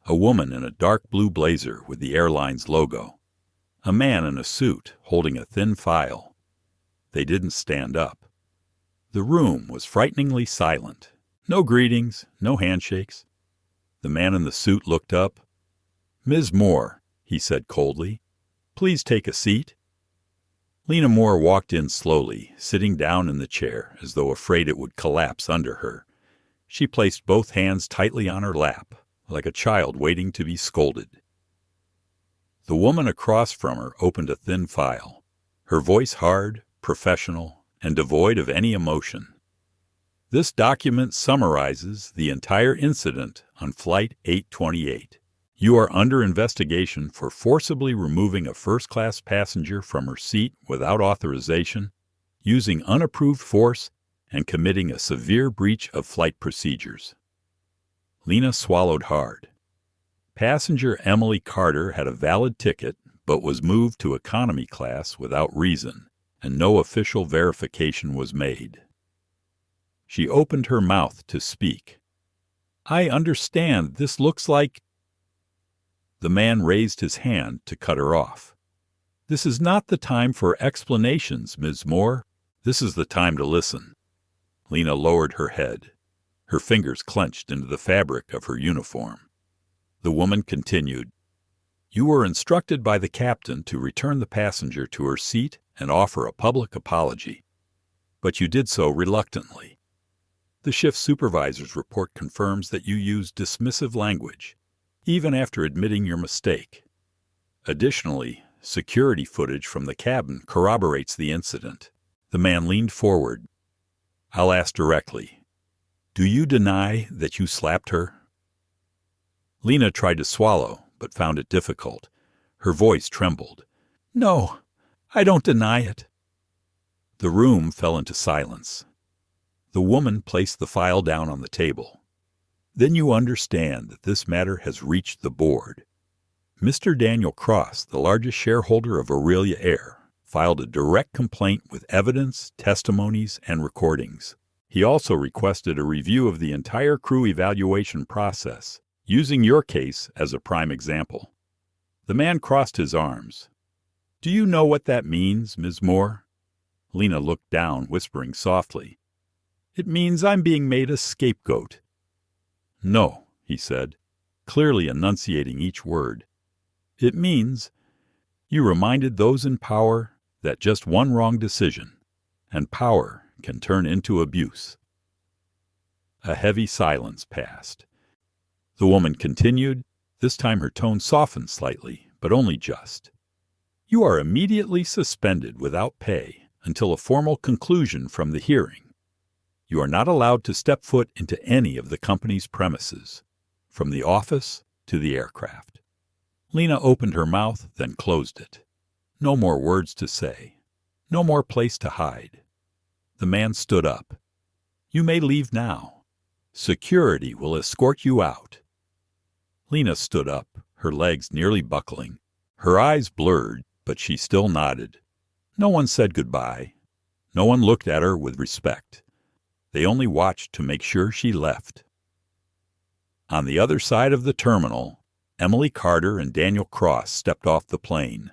A woman in a dark blue blazer with the airline's logo. A man in a suit holding a thin file. They didn't stand up. The room was frighteningly silent. No greetings, no handshakes. The man in the suit looked up. "Ms. Moore," he said coldly, "please take a seat." Lena Moore walked in slowly, sitting down in the chair as though afraid it would collapse under her. She placed both hands tightly on her lap, like a child waiting to be scolded. The woman across from her opened a thin file, her voice hard, professional, and devoid of any emotion. "This document summarizes the entire incident on Flight 828. You are under investigation for forcibly removing a first-class passenger from her seat without authorization, using unapproved force, and committing a severe breach of flight procedures." Lena swallowed hard. Passenger Emily Carter had a valid ticket but was moved to economy class without reason, and no official verification was made. She opened her mouth to speak. "I understand this looks like—" The man raised his hand to cut her off. "This is not the time for explanations, Ms. Moore. This is the time to listen." Lena lowered her head. Her fingers clenched into the fabric of her uniform. The woman continued, "You were instructed by the captain to return the passenger to her seat and offer a public apology. But you did so reluctantly. The shift supervisor's report confirms that you used dismissive language, even after admitting your mistake. Additionally, security footage from the cabin corroborates the incident." The man leaned forward. "I'll ask directly. Do you deny that you slapped her?" Lena tried to swallow, but found it difficult. Her voice trembled. "No, I don't deny it." The room fell into silence. The woman placed the file down on the table. "Then you understand that this matter has reached the board. Mr. Daniel Cross, the largest shareholder of Aurelia Air, filed a direct complaint with evidence, testimonies, and recordings. He also requested a review of the entire crew evaluation process, using your case as a prime example." The man crossed his arms. "Do you know what that means, Ms. Moore?" Lena looked down, whispering softly. "It means I'm being made a scapegoat." "No," he said, clearly enunciating each word. "It means you reminded those in power that just one wrong decision, and power can turn into abuse." A heavy silence passed. The woman continued, this time her tone softened slightly, but only just. "You are immediately suspended without pay until a formal conclusion from the hearing. You are not allowed to step foot into any of the company's premises, from the office to the aircraft." Lena opened her mouth, then closed it. No more words to say. No more place to hide. The man stood up. "You may leave now. Security will escort you out." Lena stood up, her legs nearly buckling. Her eyes blurred, but she still nodded. No one said goodbye. No one looked at her with respect. They only watched to make sure she left. On the other side of the terminal, Emily Carter and Daniel Cross stepped off the plane.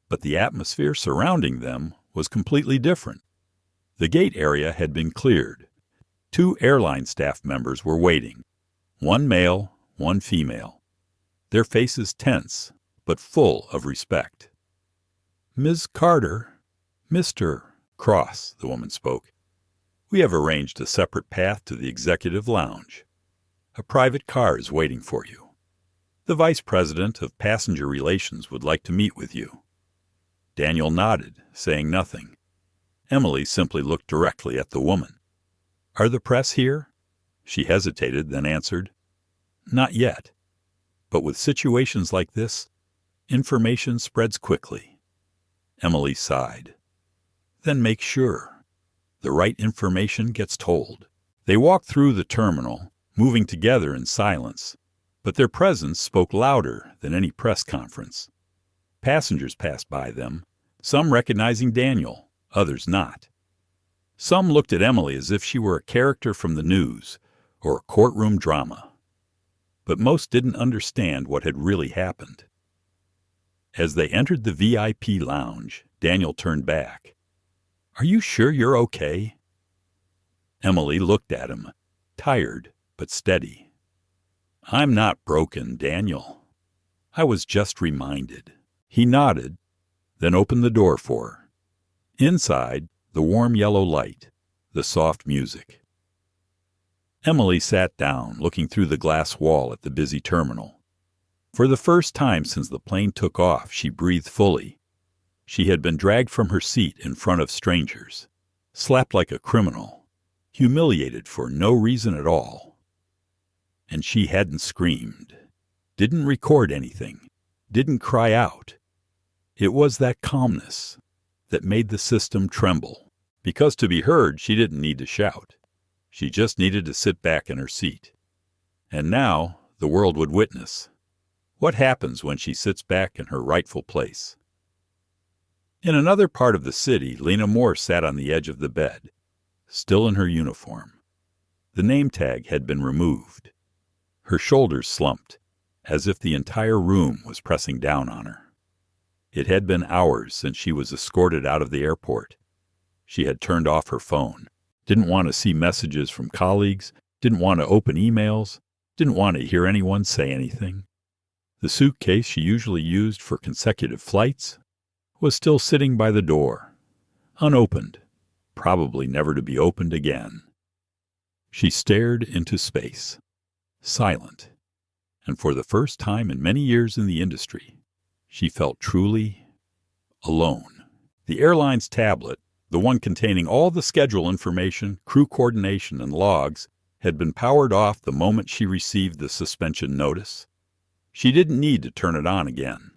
But the atmosphere surrounding them was completely different. The gate area had been cleared. 2 airline staff members were waiting. 1 male, 1 female. Their faces tense, but full of respect. "Ms. Carter, Mr. Cross," the woman spoke. "We have arranged a separate path to the executive lounge. A private car is waiting for you. The Vice President of Passenger Relations would like to meet with you." Daniel nodded, saying nothing. Emily simply looked directly at the woman. "Are the press here?" She hesitated, then answered, "Not yet. But with situations like this, information spreads quickly." Emily sighed. "Then make sure. The right information gets told." They walked through the terminal, moving together in silence, but their presence spoke louder than any press conference. Passengers passed by them, some recognizing Daniel, others not. Some looked at Emily as if she were a character from the news or a courtroom drama. But most didn't understand what had really happened. As they entered the VIP lounge, Daniel turned back. "Are you sure you're okay?" Emily looked at him, tired but steady. "I'm not broken, Daniel. I was just reminded." He nodded, then opened the door for her. Inside, the warm yellow light, the soft music. Emily sat down, looking through the glass wall at the busy terminal. For the first time since the plane took off, she breathed fully. She had been dragged from her seat in front of strangers, slapped like a criminal, humiliated for no reason at all. And she hadn't screamed. didn't record anything, didn't cry out. It was that calmness that made the system tremble, because to be heard, she didn't need to shout. She just needed to sit back in her seat. And now the world would witness what happens when she sits back in her rightful place. In another part of the city, Lena Moore sat on the edge of the bed, still in her uniform. The name tag had been removed. Her shoulders slumped, as if the entire room was pressing down on her. It had been hours since she was escorted out of the airport. She had turned off her phone, didn't want to see messages from colleagues, didn't want to open emails, didn't want to hear anyone say anything. The suitcase she usually used for consecutive flights was still sitting by the door, unopened, probably never to be opened again. She stared into space, silent, and for the first time in many years in the industry, she felt truly alone. The airline's tablet, the one containing all the schedule information, crew coordination, and logs, had been powered off the moment she received the suspension notice. She didn't need to turn it on again.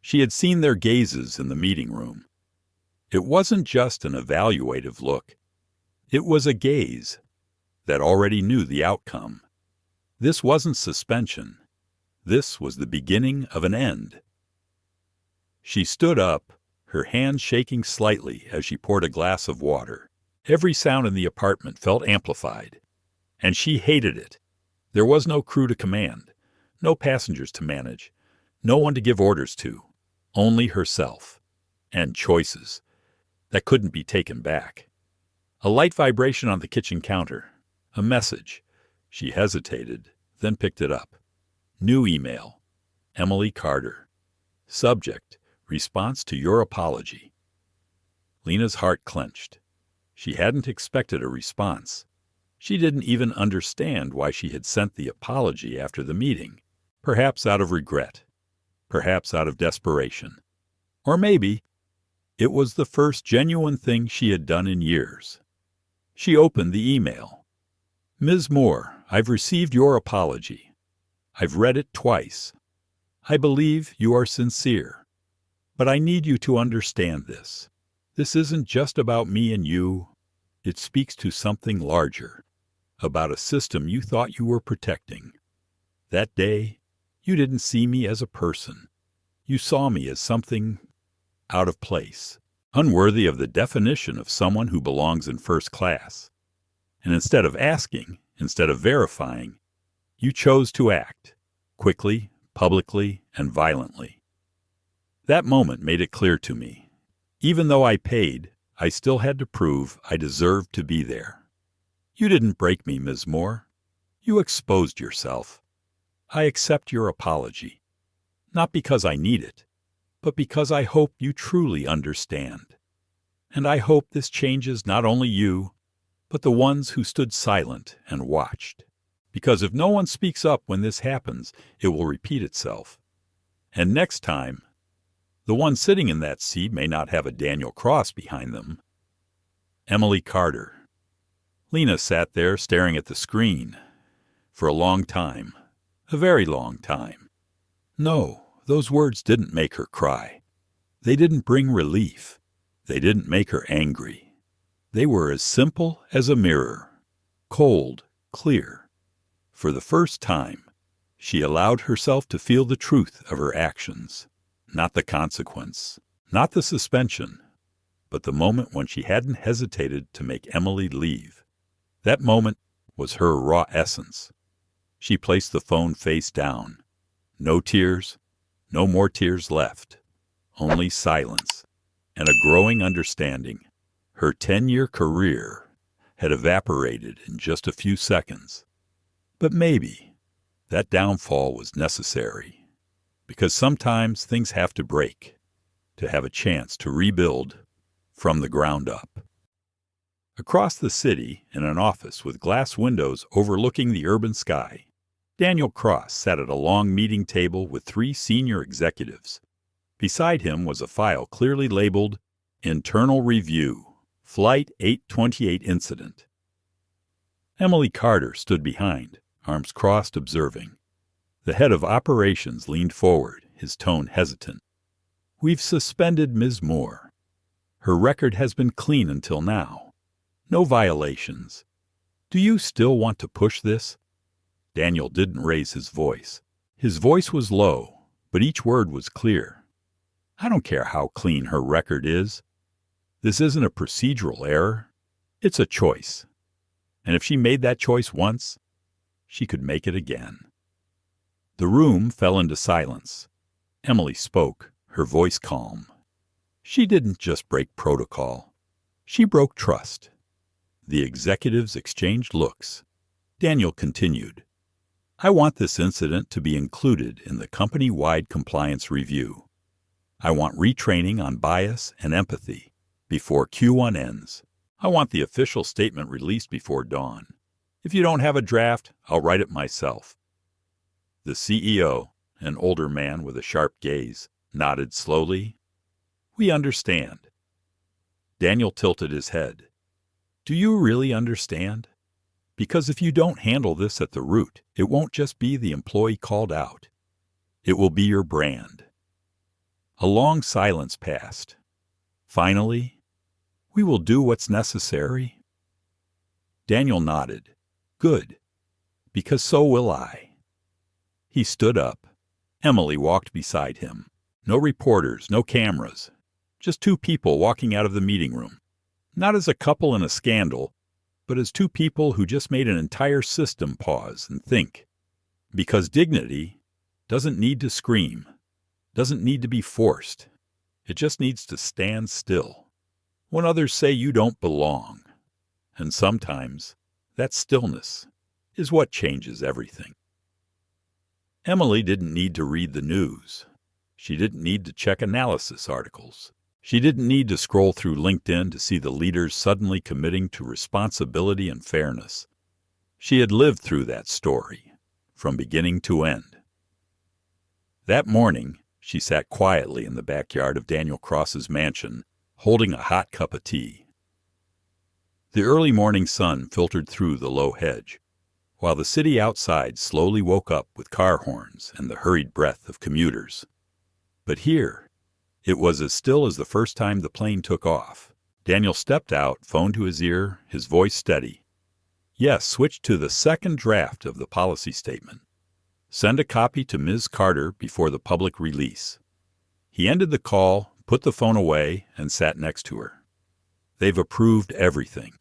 She had seen their gazes in the meeting room. It wasn't just an evaluative look. It was a gaze that already knew the outcome. This wasn't suspension. This was the beginning of an end. She stood up, her hand shaking slightly as she poured a glass of water. Every sound in the apartment felt amplified, and she hated it. There was no crew to command, no passengers to manage, no one to give orders to, only herself, and choices that couldn't be taken back. A light vibration on the kitchen counter, a message. She hesitated, then picked it up. New email. Emily Carter. Subject: response to your apology. Lena's heart clenched. She hadn't expected a response. She didn't even understand why she had sent the apology after the meeting, perhaps out of regret, perhaps out of desperation. Or maybe it was the first genuine thing she had done in years. She opened the email. Ms. Moore, I've received your apology. I've read it twice. I believe you are sincere. But I need you to understand this. This isn't just about me and you. It speaks to something larger, about a system you thought you were protecting. That day, you didn't see me as a person. You saw me as something out of place, unworthy of the definition of someone who belongs in first class. And instead of asking, instead of verifying, you chose to act, quickly, publicly, and violently. That moment made it clear to me. Even though I paid, I still had to prove I deserved to be there. You didn't break me, Ms. Moore. You exposed yourself. I accept your apology, not because I need it, but because I hope you truly understand. And I hope this changes not only you, but the ones who stood silent and watched. Because if no one speaks up when this happens, it will repeat itself. And next time, the one sitting in that seat may not have a Daniel Cross behind them. Emily Carter. Lena sat there staring at the screen for a long time, a very long time. No, those words didn't make her cry. They didn't bring relief. They didn't make her angry. They were as simple as a mirror, cold, clear. For the first time, she allowed herself to feel the truth of her actions, not the consequence, not the suspension, but the moment when she hadn't hesitated to make Emily leave. That moment was her raw essence. She placed the phone face down. No tears, no more tears left, only silence and a growing understanding. Her 10-year career had evaporated in just a few seconds. But maybe that downfall was necessary, because sometimes things have to break to have a chance to rebuild from the ground up. Across the city, in an office with glass windows overlooking the urban sky, Daniel Cross sat at a long meeting table with 3 senior executives. Beside him was a file clearly labeled Internal Review, Flight 828 Incident. Emily Carter stood behind, arms crossed, observing. The head of operations leaned forward, his tone hesitant. "We've suspended Ms. Moore. Her record has been clean until now. No violations. Do you still want to push this?" Daniel didn't raise his voice. His voice was low, but each word was clear. "I don't care how clean her record is. This isn't a procedural error. It's a choice. And if she made that choice once, she could make it again." The room fell into silence. Emily spoke, her voice calm. She didn't just break protocol. She broke trust. The executives exchanged looks. Daniel continued, "I want this incident to be included in the company-wide compliance review. I want retraining on bias and empathy before Q1 ends. I want the official statement released before dawn. If you don't have a draft, I'll write it myself." The CEO, an older man with a sharp gaze, nodded slowly. "We understand." Daniel tilted his head. "Do you really understand? Because if you don't handle this at the root, it won't just be the employee called out. It will be your brand." A long silence passed. Finally, "We will do what's necessary." Daniel nodded. "Good, because so will I." He stood up. Emily walked beside him. No reporters, no cameras. Just two people walking out of the meeting room. Not as a couple in a scandal, but as two people who just made an entire system pause and think. Because dignity doesn't need to scream, doesn't need to be forced. It just needs to stand still when others say you don't belong. And sometimes that stillness is what changes everything. Emily didn't need to read the news. She didn't need to check analysis articles. She didn't need to scroll through LinkedIn to see the leaders suddenly committing to responsibility and fairness. She had lived through that story, from beginning to end. That morning, she sat quietly in the backyard of Daniel Cross's mansion, holding a hot cup of tea. The early morning sun filtered through the low hedge, while the city outside slowly woke up with car horns and the hurried breath of commuters. But here, it was as still as the first time the plane took off. Daniel stepped out, phone to his ear, his voice steady. "Yes, switch to the second draft of the policy statement. Send a copy to Ms. Carter before the public release." He ended the call, put the phone away, and sat next to her. "They've approved everything.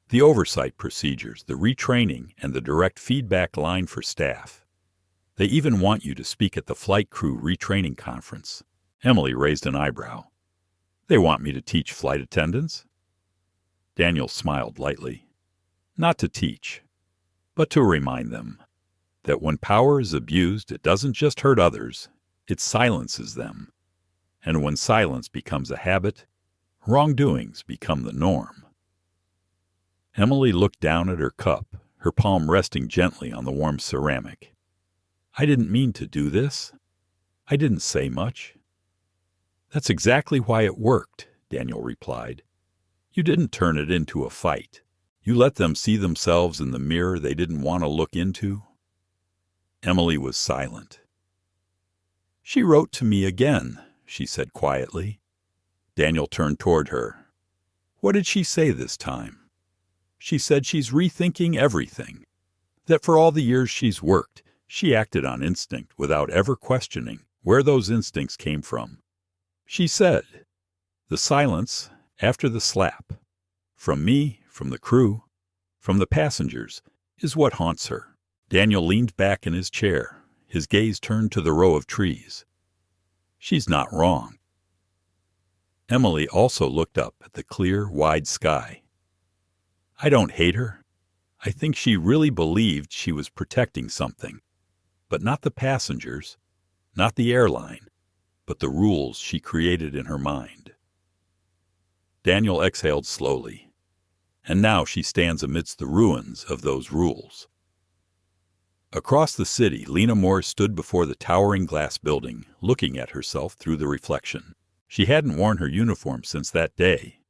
The oversight procedures, the retraining, and the direct feedback line for staff. They even want you to speak at the flight crew retraining conference." Emily raised an eyebrow. "They want me to teach flight attendants?" Daniel smiled lightly. "Not to teach, but to remind them that when power is abused, it doesn't just hurt others, it silences them. And when silence becomes a habit, wrongdoings become the norm." Emily looked down at her cup, her palm resting gently on the warm ceramic. "I didn't mean to do this. I didn't say much." "That's exactly why it worked," Daniel replied. "You didn't turn it into a fight. You let them see themselves in the mirror they didn't want to look into." Emily was silent. "She wrote to me again," she said quietly. Daniel turned toward her. "What did she say this time?" "She said she's rethinking everything. That for all the years she's worked, she acted on instinct without ever questioning where those instincts came from. She said, the silence after the slap, from me, from the crew, from the passengers, is what haunts her." Daniel leaned back in his chair, his gaze turned to the row of trees. "She's not wrong." Emily also looked up at the clear, wide sky. "I don't hate her. I think she really believed she was protecting something, but not the passengers, not the airline, but the rules she created in her mind." Daniel exhaled slowly. "And now she stands amidst the ruins of those rules." Across the city, Lena Moore stood before the towering glass building, looking at herself through the reflection. She hadn't worn her uniform since that day.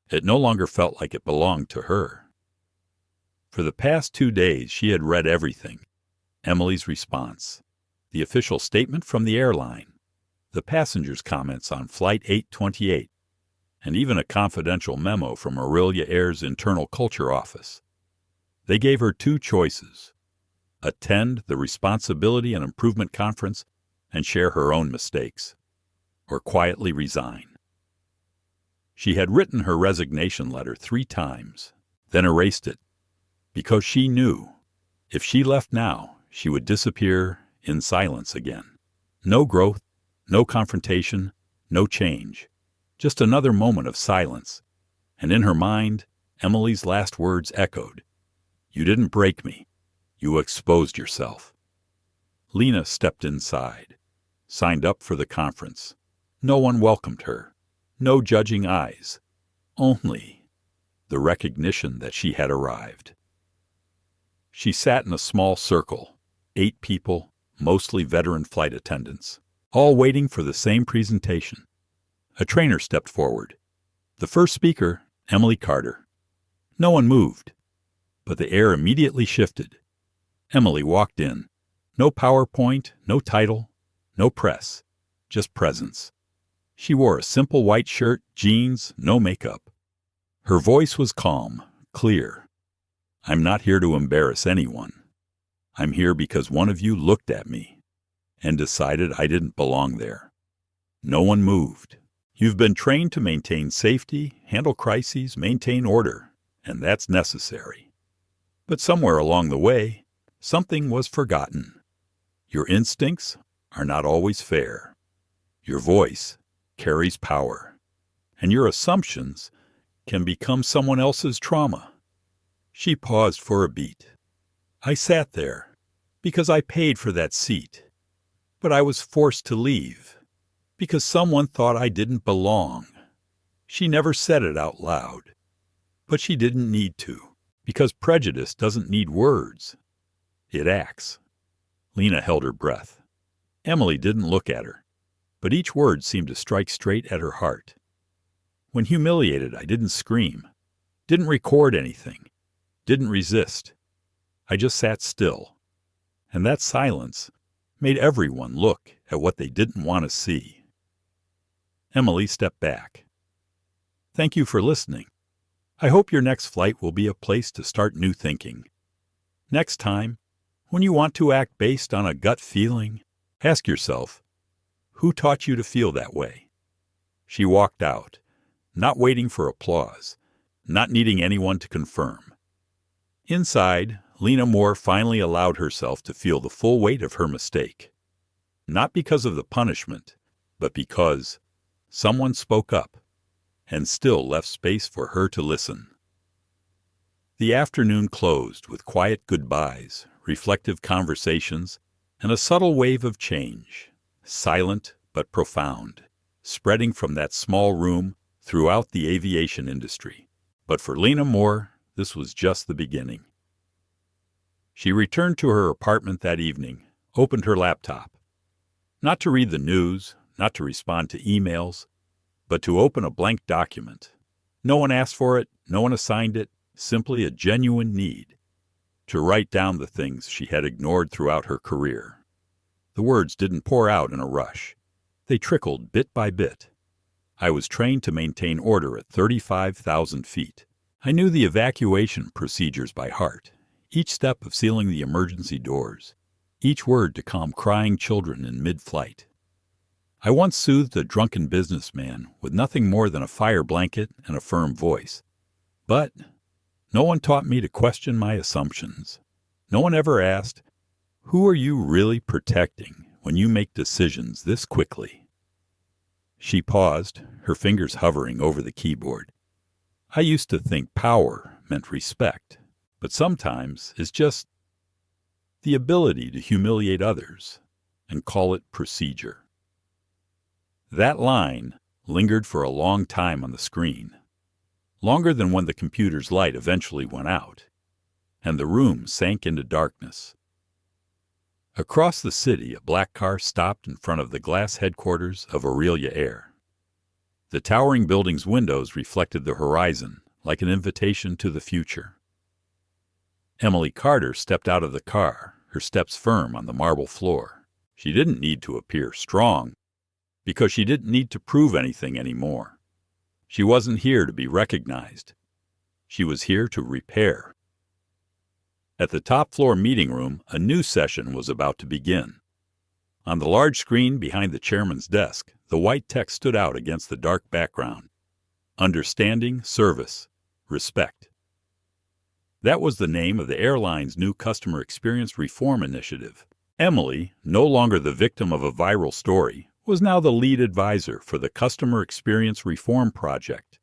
It no longer felt like it belonged to her. For the past 2 days, she had read everything. Emily's response, the official statement from the airline, the passengers' comments on Flight 828, and even a confidential memo from Aurelia Air's internal culture office. They gave her two choices: attend the Responsibility and Improvement Conference and share her own mistakes, or quietly resign. She had written her resignation letter 3 times, then erased it, because she knew if she left now, she would disappear in silence again. No growth, no confrontation, no change, just another moment of silence. And in her mind, Emily's last words echoed, "You didn't break me. You exposed yourself." Lena stepped inside, signed up for the conference. No one welcomed her. No judging eyes. Only the recognition that she had arrived. She sat in a small circle, 8 people, mostly veteran flight attendants, all waiting for the same presentation. A trainer stepped forward. The first speaker, Emily Carter. No one moved, but the air immediately shifted. Emily walked in. No PowerPoint, no title, no press, just presence. She wore a simple white shirt, jeans, no makeup. Her voice was calm, clear. "I'm not here to embarrass anyone. I'm here because one of you looked at me and decided I didn't belong there." No one moved. You've been trained to maintain safety, handle crises, maintain order, and that's necessary. But somewhere along the way, something was forgotten. Your instincts are not always fair. Your voice carries power, and your assumptions can become someone else's trauma. She paused for a beat. "I sat there because I paid for that seat, but I was forced to leave because someone thought I didn't belong." She never said it out loud, but she didn't need to, because prejudice doesn't need words. It acts. Lena held her breath. Emily didn't look at her, but each word seemed to strike straight at her heart. When humiliated, I didn't scream, didn't record anything, didn't resist. I just sat still, and that silence made everyone look at what they didn't want to see. Emily stepped back. "Thank you for listening. I hope your next flight will be a place to start new thinking. Next time, when you want to act based on a gut feeling, ask yourself, who taught you to feel that way?" She walked out, not waiting for applause, not needing anyone to confirm. Inside, Lena Moore finally allowed herself to feel the full weight of her mistake. Not because of the punishment, but because someone spoke up and still left space for her to listen. The afternoon closed with quiet goodbyes, reflective conversations, and a subtle wave of change, silent but profound, spreading from that small room throughout the aviation industry. But for Lena Moore, this was just the beginning. She returned to her apartment that evening, opened her laptop. Not to read the news, not to respond to emails, but to open a blank document. No one asked for it, no one assigned it, simply a genuine need. To write down the things she had ignored throughout her career. The words didn't pour out in a rush. They trickled bit by bit. I was trained to maintain order at 35,000 feet. I knew the evacuation procedures by heart, each step of sealing the emergency doors, each word to calm crying children in mid-flight. I once soothed a drunken businessman with nothing more than a fire blanket and a firm voice. But no one taught me to question my assumptions. No one ever asked, who are you really protecting when you make decisions this quickly? She paused, her fingers hovering over the keyboard. I used to think power meant respect, but sometimes it's just the ability to humiliate others and call it procedure. That line lingered for a long time on the screen, longer than when the computer's light eventually went out, and the room sank into darkness. Across the city, a black car stopped in front of the glass headquarters of Aurelia Air. The towering building's windows reflected the horizon like an invitation to the future. Emily Carter stepped out of the car, her steps firm on the marble floor. She didn't need to appear strong, because she didn't need to prove anything anymore. She wasn't here to be recognized. She was here to repair. At the top floor meeting room, a new session was about to begin. On the large screen behind the chairman's desk, the white text stood out against the dark background. Understanding, service, respect. That was the name of the airline's new customer experience reform initiative. Emily, no longer the victim of a viral story, was now the lead advisor for the Customer Experience Reform Project.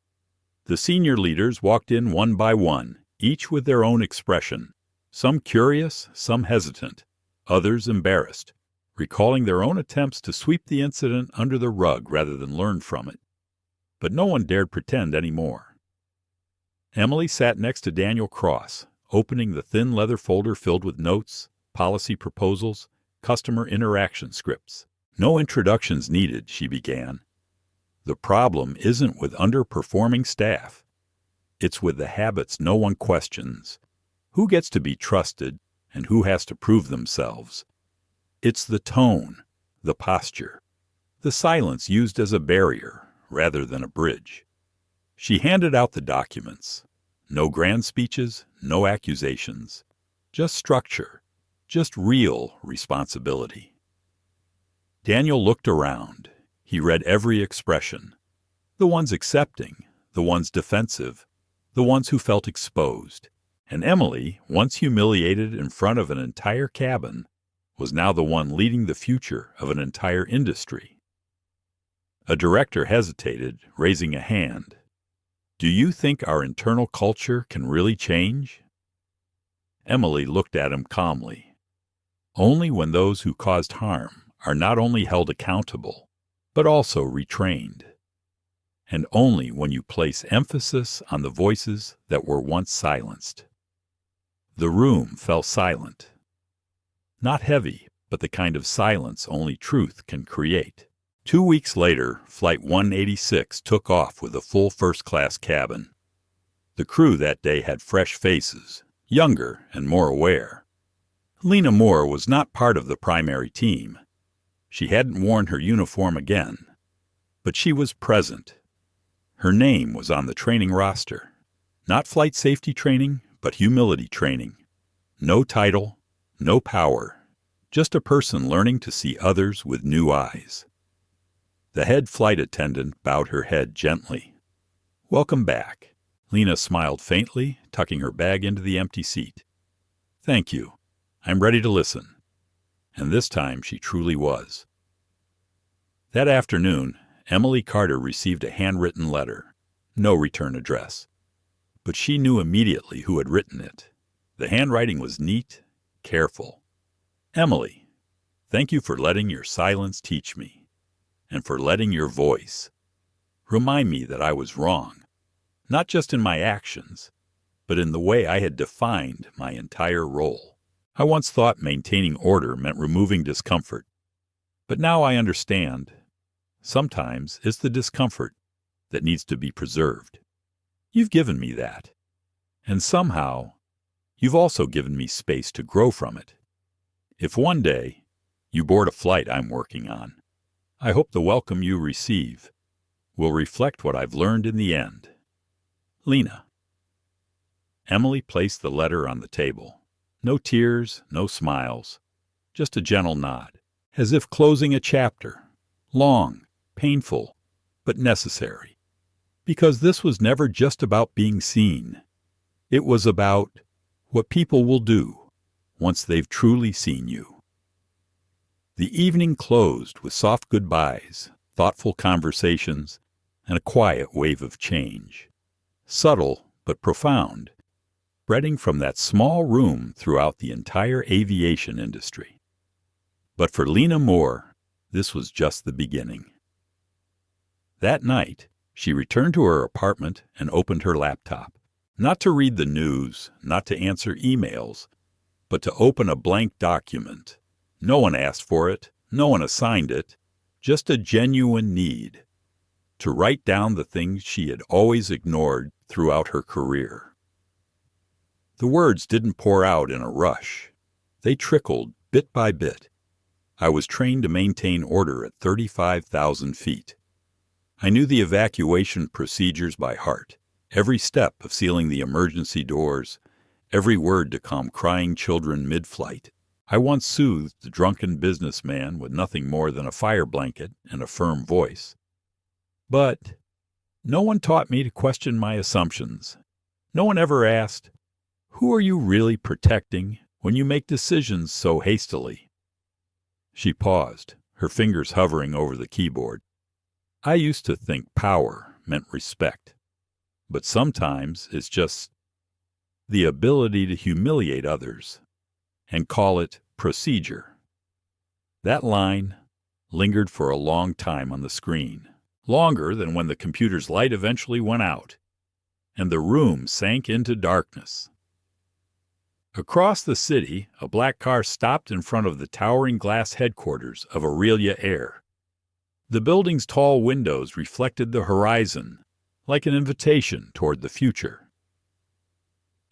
The senior leaders walked in one by one, each with their own expression, some curious, some hesitant, others embarrassed, recalling their own attempts to sweep the incident under the rug rather than learn from it. But no one dared pretend any more. Emily sat next to Daniel Cross, opening the thin leather folder filled with notes, policy proposals, customer interaction scripts. No introductions needed, she began. The problem isn't with underperforming staff. It's with the habits no one questions. Who gets to be trusted and who has to prove themselves? It's the tone, the posture, the silence used as a barrier rather than a bridge. She handed out the documents. No grand speeches, no accusations. Just structure, just real responsibility. Daniel looked around. He read every expression. The ones accepting, the ones defensive, the ones who felt exposed. And Emily, once humiliated in front of an entire cabin, was now the one leading the future of an entire industry. A director hesitated, raising a hand. Do you think our internal culture can really change? Emily looked at him calmly. Only when those who caused harm are not only held accountable, but also retrained. And only when you place emphasis on the voices that were once silenced. The room fell silent. Not heavy, but the kind of silence only truth can create. 2 weeks later, Flight 186 took off with a full first-class cabin. The crew that day had fresh faces, younger and more aware. Lena Moore was not part of the primary team. She hadn't worn her uniform again, but she was present. Her name was on the training roster. Not flight safety training, but humility training. No title, no power, just a person learning to see others with new eyes. The head flight attendant bowed her head gently. Welcome back. Lena smiled faintly, tucking her bag into the empty seat. Thank you. I'm ready to listen. And this time she truly was. That afternoon, Emily Carter received a handwritten letter. No return address. But she knew immediately who had written it. The handwriting was neat, careful. Emily, thank you for letting your silence teach me. And for letting your voice remind me that I was wrong, not just in my actions, but in the way I had defined my entire role. I once thought maintaining order meant removing discomfort, but now I understand. Sometimes it's the discomfort that needs to be preserved. You've given me that, and somehow you've also given me space to grow from it. If one day you board a flight I'm working on, I hope the welcome you receive will reflect what I've learned in the end. Lena. Emily placed the letter on the table. No tears, no smiles, just a gentle nod, as if closing a chapter, long, painful, but necessary. Because this was never just about being seen. It was about what people will do once they've truly seen you. The evening closed with soft goodbyes, thoughtful conversations, and a quiet wave of change. Subtle but profound, spreading from that small room throughout the entire aviation industry. But for Lena Moore, this was just the beginning. That night, she returned to her apartment and opened her laptop, not to read the news, not to answer emails, but to open a blank document. No one asked for it, no one assigned it, just a genuine need to write down the things she had always ignored throughout her career. The words didn't pour out in a rush. They trickled bit by bit, I was trained to maintain order at 35,000 feet. I knew the evacuation procedures by heart, every step of sealing the emergency doors, every word to calm crying children mid-flight. I once soothed the drunken businessman with nothing more than a fire blanket and a firm voice. But no one taught me to question my assumptions. No one ever asked, "Who are you really protecting when you make decisions so hastily?" She paused, her fingers hovering over the keyboard. I used to think power meant respect, but sometimes it's just the ability to humiliate others and call it procedure. That line lingered for a long time on the screen, longer than when the computer's light eventually went out, and the room sank into darkness. Across the city, a black car stopped in front of the towering glass headquarters of Aurelia Air. The building's tall windows reflected the horizon, like an invitation toward the future.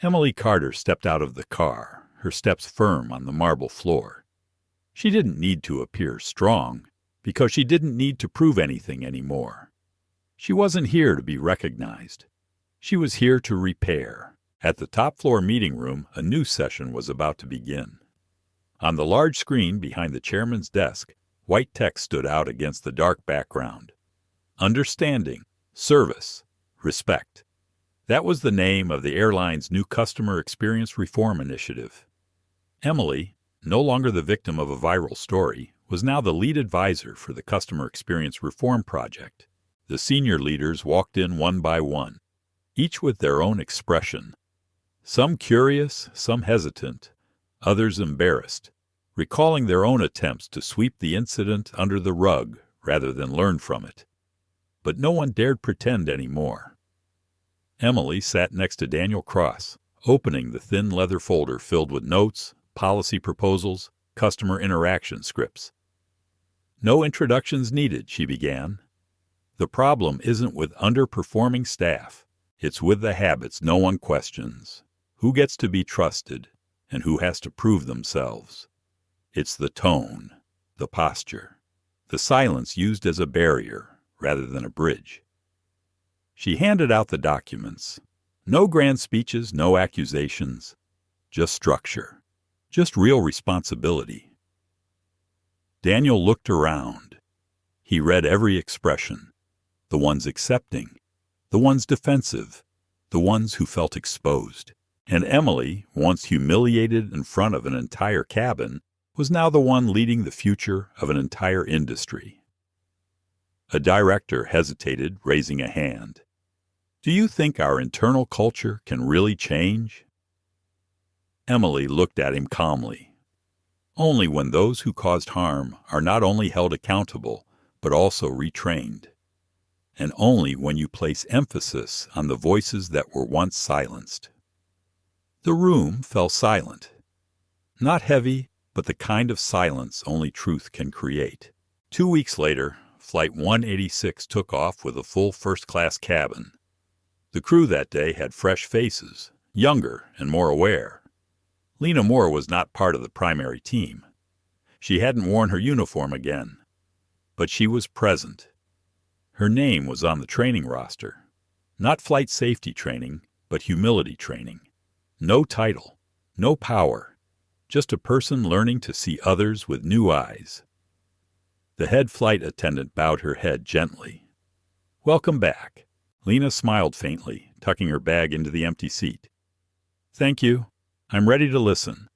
Emily Carter stepped out of the car, her steps firm on the marble floor. She didn't need to appear strong, because she didn't need to prove anything anymore. She wasn't here to be recognized. She was here to repair. At the top-floor meeting room, a new session was about to begin. On the large screen behind the chairman's desk, white text stood out against the dark background. Understanding, service, respect. That was the name of the airline's new customer experience reform initiative. Emily, no longer the victim of a viral story, was now the lead advisor for the customer experience reform project. The senior leaders walked in one by one, each with their own expression. Some curious, some hesitant, others embarrassed, recalling their own attempts to sweep the incident under the rug rather than learn from it. But no one dared pretend anymore. Emily sat next to Daniel Cross, opening the thin leather folder filled with notes, policy proposals, customer interaction scripts. "No introductions needed," she began. "The problem isn't with underperforming staff. It's with the habits no one questions. Who gets to be trusted, and who has to prove themselves? It's the tone, the posture, the silence used as a barrier rather than a bridge." She handed out the documents. No grand speeches, no accusations, just structure, just real responsibility. Daniel looked around. He read every expression, the ones accepting, the ones defensive, the ones who felt exposed. And Emily, once humiliated in front of an entire cabin, was now the one leading the future of an entire industry. A director hesitated, raising a hand. "Do you think our internal culture can really change?" Emily looked at him calmly. "Only when those who caused harm are not only held accountable, but also retrained. And only when you place emphasis on the voices that were once silenced." The room fell silent. Not heavy, but the kind of silence only truth can create. 2 weeks later, Flight 186 took off with a full first-class cabin. The crew that day had fresh faces, younger and more aware. Lena Moore was not part of the primary team. She hadn't worn her uniform again, but she was present. Her name was on the training roster. Not flight safety training, but humility training. No title, no power, just a person learning to see others with new eyes. The head flight attendant bowed her head gently. "Welcome back." Lena smiled faintly, tucking her bag into the empty seat. "Thank you. I'm ready to listen."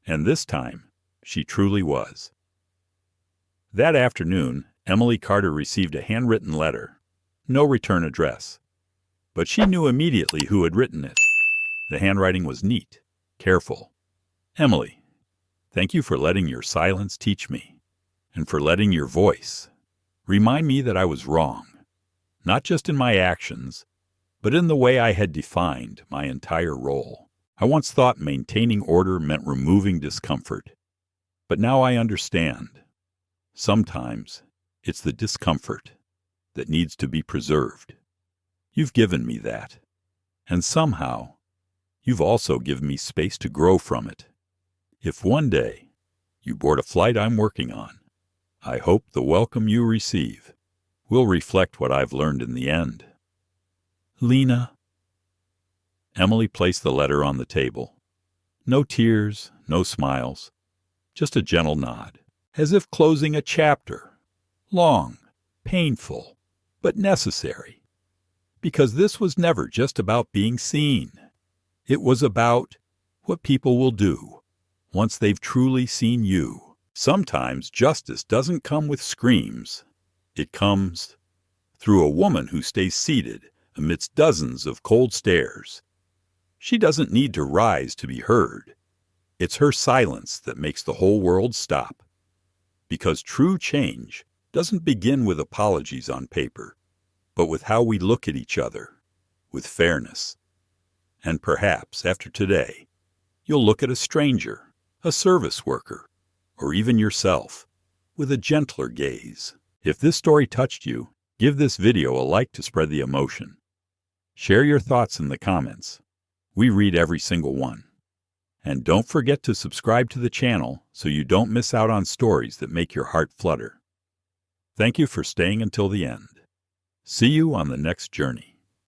And this time, she truly was. That afternoon, Emily Carter received a handwritten letter. No return address. But she knew immediately who had written it. The handwriting was neat, careful. "Emily, thank you for letting your silence teach me, and for letting your voice remind me that I was wrong, not just in my actions, but in the way I had defined my entire role. I once thought maintaining order meant removing discomfort, but now I understand. Sometimes it's the discomfort that needs to be preserved. You've given me that, and somehow you've also given me space to grow from it. If one day You board a flight I'm working on. I hope the welcome you receive will reflect what I've learned in the end. Lena. Emily placed the letter on the table. No tears, no smiles, just a gentle nod, as if closing a chapter. Long, painful, but necessary. Because this was never just about being seen. It was about what people will do once they've truly seen you. Sometimes justice doesn't come with screams. It comes through a woman who stays seated amidst dozens of cold stares. She doesn't need to rise to be heard. It's her silence that makes the whole world stop. Because true change doesn't begin with apologies on paper, but with how we look at each other, with fairness. And perhaps, after today, you'll look at a stranger, a service worker, or even yourself, with a gentler gaze. If this story touched you, give this video a like to spread the emotion. Share your thoughts in the comments. We read every single one. And don't forget to subscribe to the channel so you don't miss out on stories that make your heart flutter. Thank you for staying until the end. See you on the next journey.